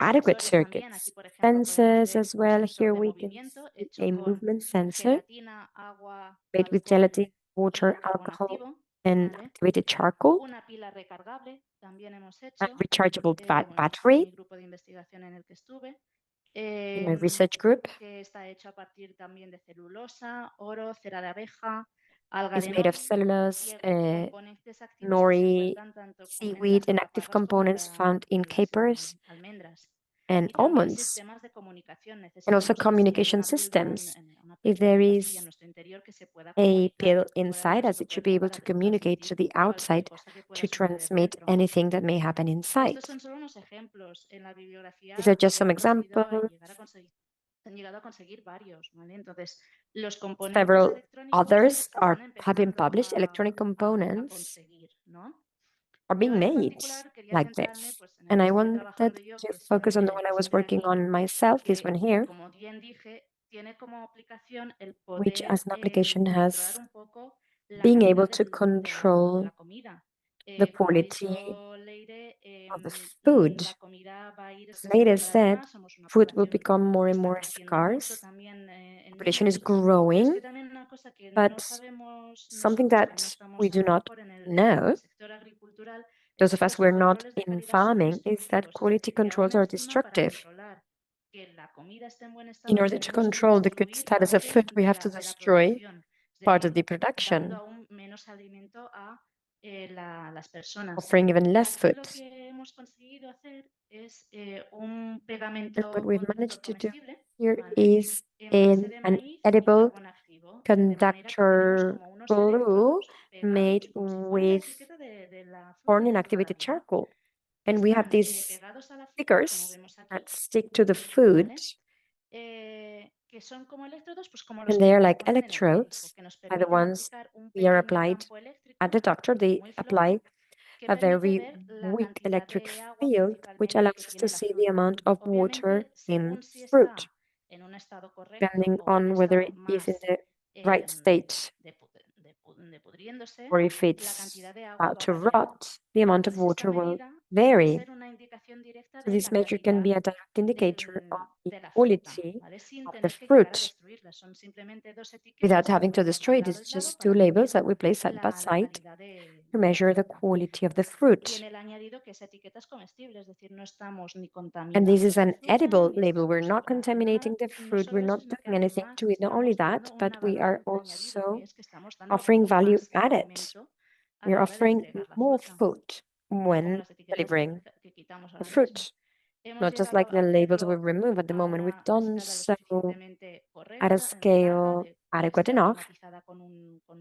adequate Sensores también. Aquí, circuits. por ejemplo, podemos Sensors ver as un well. sensor Here de we can movimiento see hecho a con movement sensor gelatina, agua, made with alcohol gelatin, water, y carbón alcohol, activo. and ¿Vale? activated charcoal, Una pila recargable también hemos a hecho. rechargeable Bueno, en battery mi grupo de investigación en el que estuve. in my research group Que está hecho a partir también de celulosa, oro, cera de abeja, alga is de made of nori y cellulose, componentes activos que se nori, encuentran tanto en seaweed, las and active alcaparras como components found in en las capers almendras. and Y también almonds, sistemas de comunicación. and also Necesitamos que si hay communication una píldora, systems. una If píldora, una there pastilla en is nuestro interior que se pueda a comunicar pill fuera de inside, as nuestro it should be cuerpo able para to communicate to transmitir the cualquier outside cosa que pueda to suceder transmit dentro. anything that may happen inside. Estos son solo unos ejemplos. En la These are bibliografía just some examples. han llegado a conseguir varios, ¿vale? Entonces, los componentes Several electrónicos others se están have been empezando published. Electronic a components conseguir, ¿no? are Yo being en made particular quería like centrarme this. pues, en el And que I estoy wanted trabajando yo, to que es focus on en the el one que I se was ve working aquí, on myself, this one que, here, como bien dije, tiene como aplicación el which poder as an application controlar has un poco la being able calidad to de control la comida. the Como ha quality dicho Leire, of the food. la comida va a ir As escaseando Leda cada vez said, más, somos una food will población become more que and está more creciendo mucho scarce. también en Population is números, pero es growing, que también una cosa que no but sabemos something nosotros, que no that we estamos a do lo not mejor en el know, sector agricultural, es those que of us los who are not controles de in calidad son farming, is that destructivos, es quality decir, que hagan controls are encima para destructive. controlar que la comida esté en buen In estado, order to tenemos que control the good destruir status of partes food, we have to de la destroy producción, es part of decir, the dando production, aún menos alimento a las personas. offering even less Aquí food. lo que hemos conseguido hacer es un And what pegamento we've conductor managed to do comestible, here ¿vale? is En base in de an maíz y edible carbón activo, de manera que tenemos conductor como unos glue electrodos pegados made como si fuera la with etiqueta de la fruta corn and de toda la activated vida. charcoal. And we have Están these pegados a la fruta, como stickers vemos aquí, that stick to the food, ¿vale? Que son como electrodos, pues como los and que they are nos like ponen en el médico, electrodes, que nos are the permiten ones aplicar un we are pequeño applied campo at eléctrico the doctor. They muy apply flojo que a permite very ver la weak cantidad electric de agua field, which principalmente que allows us to tiene la see the fruta. amount of water Obviamente, in según si fruit, está en un estado correcto depending o en un on whether estado it is in más the right state, de pudriéndose, or if la it's cantidad de agua about va a to variar. rot, the amount of Entonces, esta water will medida vary. puede ser una indicación directa So de this la measure can be calidad a direct indicator of the de la fruta, quality ¿vale? Sin of the tener que llegar a fruit destruirla. Son simplemente dos without etiquetas having to destroy it. lado It's y lado just two para labels medir that we place side by la side calidad de to la measure the fruta. quality of the Y fruit. en el añadido que esa etiqueta es comestible, es decir, no estamos ni And contaminando this is la an fruta, edible ni label. We're estamos not haciendo nada. contaminating the No fruit. We're solo eso, not sino que doing anything además to it. Not only estamos that, dando but una we are valor añadido, also que es que estamos dando offering value más added. alimento a We're la hora de offering entregar la more fruta, food no como when las etiquetas delivering que quitamos the ahora mismo. fruit. Hemos Not just llegado like a the labels we hacerlo remove at the a moment. We've una done escala lo so suficientemente at a correcta, clara, scale puede adequate ser enough, automatizada con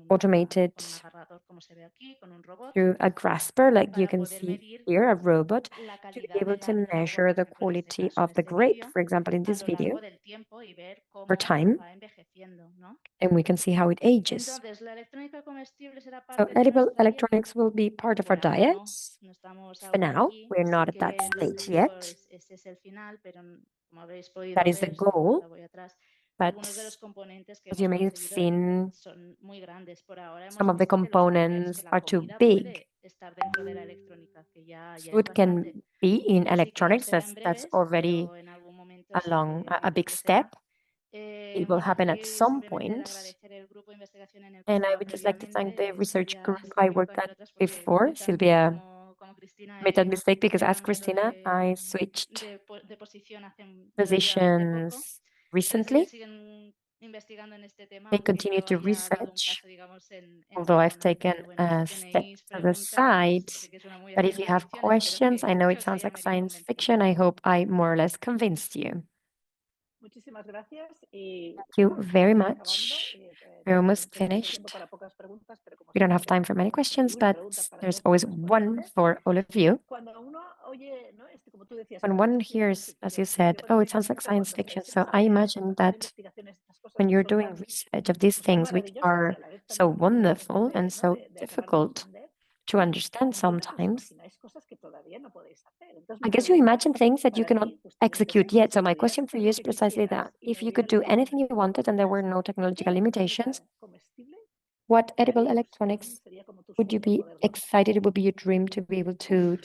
automated un agarrador, como se ve aquí, con un robot, through a grasper, like you para can poder see medir here, a robot, la to be calidad able to del agua, measure por the ejemplo, en este quality caso, en of the este grape, vídeo, for example, in a this lo video, largo del tiempo y ver over cómo time, va envejeciendo, ¿no? and we can see how it ages. Entonces, ¿la electrónica comestible será So parte de edible nuestra dieta? electronics will be part of Por our ahora no, diets. no estamos For aún now, aquí. we're Sí not at that que lo stage típico yet. ese es el final, pero como habréis That podido is the ver, si no goal. ahora voy atrás, But algunos de los componentes que as you hemos may have conseguido seen, son muy grandes. Por ahora some hemos of the visto que components la are too comida big. puede estar dentro de la electrónica, que ya es Food bastante. can be in Así que no electronics. será en That's breves, already pero en algún momento sí along que a big acontecerá. step. It will happen at Aquí some simplemente el point. agradecer el grupo de investigación en el que And I estaba would just like to thank the previamente. research Silvia group está I muy worked ocupado en at otras porque before. tanto Sylvia como Cristina made that mistake because, he as cambiado Christina, I switched de posición relativamente poco. positions Entonces ellas recently. siguen investigando en este tema, They aunque continue yo to haya dado un research, paso, digamos, en although I've diagonal. taken Pero bueno, si a step tenéis to the preguntas, side. sé que suena muy de But if you ciencia have ficción, espero questions, I know que it os sounds haya like medio science convencido. fiction. I hope I more or less convinced you. Muchísimas gracias. Y Thank you bueno, very estamos acabando. much. We're almost Tenemos tiempo finished. para pocas preguntas, pero como We don't siempre have time tenemos for many questions, una but pregunta para there's todos always nuestros one ponentes. for all of you. Cuando uno oye, ¿no? Como tú decías, When ciencia one ficción, hears, as you yo said, cuando oh, it sounds pienso, like siempre science cuando fiction. siempre So I estamos imagine haciendo that investigaciones, estas cosas when que you're son doing tan, research of these tan things, which maravillosas y are a la vez so también complicadas wonderful and so de acabar de difficult entender, to understand un poco pues sometimes, imagináis cosas que todavía no podéis hacer. Entonces I mi guess you pregunta imagine things that you para cannot ti pues también es execute esa, yet. So si my pudieras question for hacer you lo is que precisely quisieras that. y If no you could hubiera do ninguna anything you wanted and there electrónica, were no ¿qué technological electrónica limitations, comestible what edible harías? Para mí electronics sería como tu would you sueño be poder lanzar. excited? It would be your dream to be able to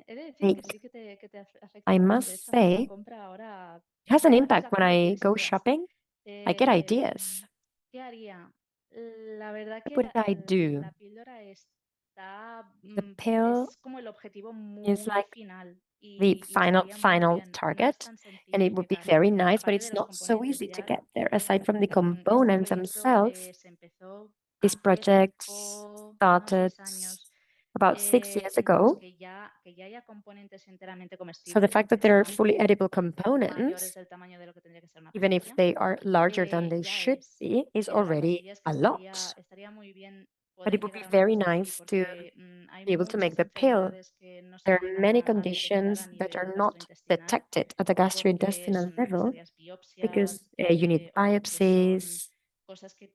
He de decir que make. sí que te afecta I mucho. De must hecho, hacer una say, compra ahora it has an a veces impact la when gente I tienes go ideas. shopping. I get ideas. ¿Qué haría? La verdad What que would I do? la píldora está, The pill es como el objetivo is muy like final the y final estaría muy final bien. No es target, tan and sencillo it would be llegar. very nice, but Aparte de it's los not so componentes easy to ya, get there. Aside from the este components proyecto themselves, se empezó this hace project 5 o started 6 años. about 6 years Entonces, ago. que ya haya componentes enteramente So the comestibles, fact that que there are sean fully edible mayores components, del tamaño de lo que tendría que ser una even if pastilla, they are larger than they ya should be, is pero la already cosilla es que a lot. estaría muy bien But poder it would llegar be a una very cosa así, nice to porque hay be able to make muchas the pill. enfermedades que no se There are llegan many a detectar a conditions that nivel are not gastrointestinal, detected at the porque gastrointestinal son level necesarias because biopsias you need o porque son biopsies cosas que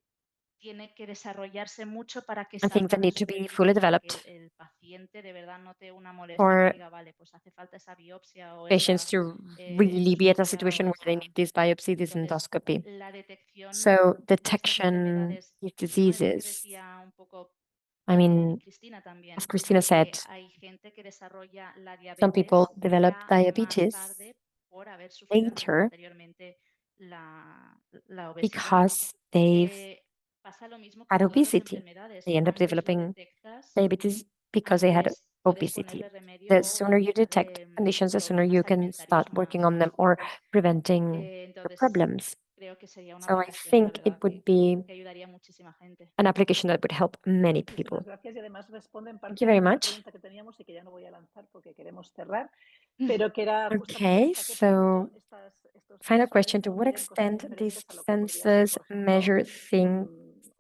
tiene que desarrollarse mucho para que and things that salgan a need to be superficie, fully para que developed el paciente de verdad note una molestia que for diga, vale, pues hace falta esa biopsia o patients esa to really be at a endoscopia o situation where they esa... need this biopsy, this Entonces, endoscopy. la detección So de estas detection enfermedades, of no es lo que diseases. decía un poco I mean, Cristina también, as Christina said, que hay gente que desarrolla la some people diabetes develop ya más diabetes tarde por haber sufrido later anteriormente la obesidad. because they've Pasa lo mismo had con todas las obesity. enfermedades. They end up Antes lo developing detectas, diabetes because they had antes puedes obesity. ponerle remedio The o sooner you utilizar detect conditions, the sooner programas you can alimentarios start working on them más or fuertes. preventing the Entonces, problems. creo que sería una So I aplicación, la think it verdad, would be que ayudaría a muchísima gente. an application that would help many Muchísimas people. gracias y además responde en Thank parte you a very una much. pregunta que teníamos y que ya no voy a lanzar porque queremos cerrar, pero que era justamente Okay, hasta qué punto so estos final sensores question, to no what miden cosas extent these diferentes a lo que podría ser, sensors por ejemplo, measure things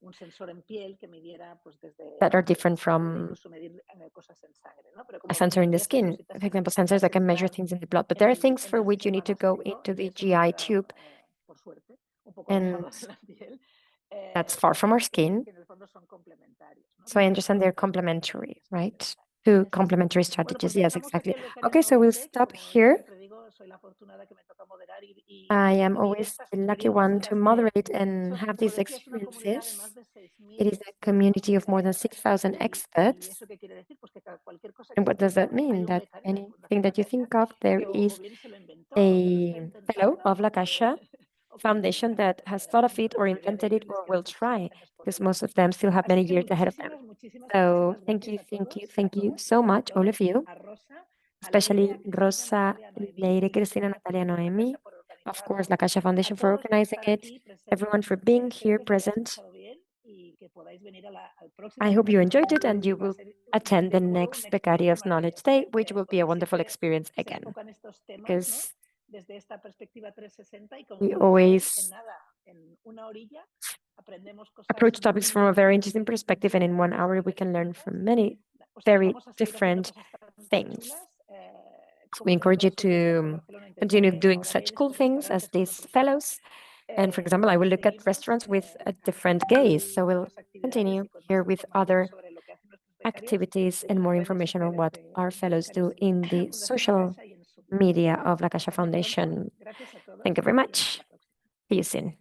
un sensor en piel que midiera pues that are desde different puede from incluso medir cosas en sangre, ¿no? Pero a como sensor in the decías, hay skin? cositas For que example, sensors necesitas that can measure entrar things in the blood, but there are things en for el which you need sistema to go gástrico into y que the eso nos GI queda, tube, por suerte, un poco and alejado de la piel. that's far from our Que skin. en el fondo son complementarios, ¿no? So I Son understand they're estrategias complementary, right? complementarias. Two Eso es. complementary Bueno, pues strategies. Yes, dejamos aquí exactly. el Becarios Okay, so we'll Knowledge Day, que stop como yo here. siempre digo, I am always the lucky one to moderate and have these experiences. It is a community of more than 6,000 experts. And what does that mean? That anything that you think of, there is a fellow of La Caixa Foundation that has thought of it or invented it or will try, because most of them still have many years ahead of them. So thank you so much, all of you, especially Rosa, Leire, Cristina, Natalia, Noemi, of course, La Caixa Foundation for organizing it, everyone for being here present. I hope you enjoyed it and you will attend the next Becarios Knowledge Day, which will be a wonderful experience again, because we always approach topics from a very interesting perspective, and in 1 hour we can learn from many very different things. We encourage you to continue doing such cool things as these fellows. And for example, I will look at restaurants with a different gaze. So we'll continue here with other activities and more information on what our fellows do in the social media of La Caixa Foundation. Thank you very much. See you soon.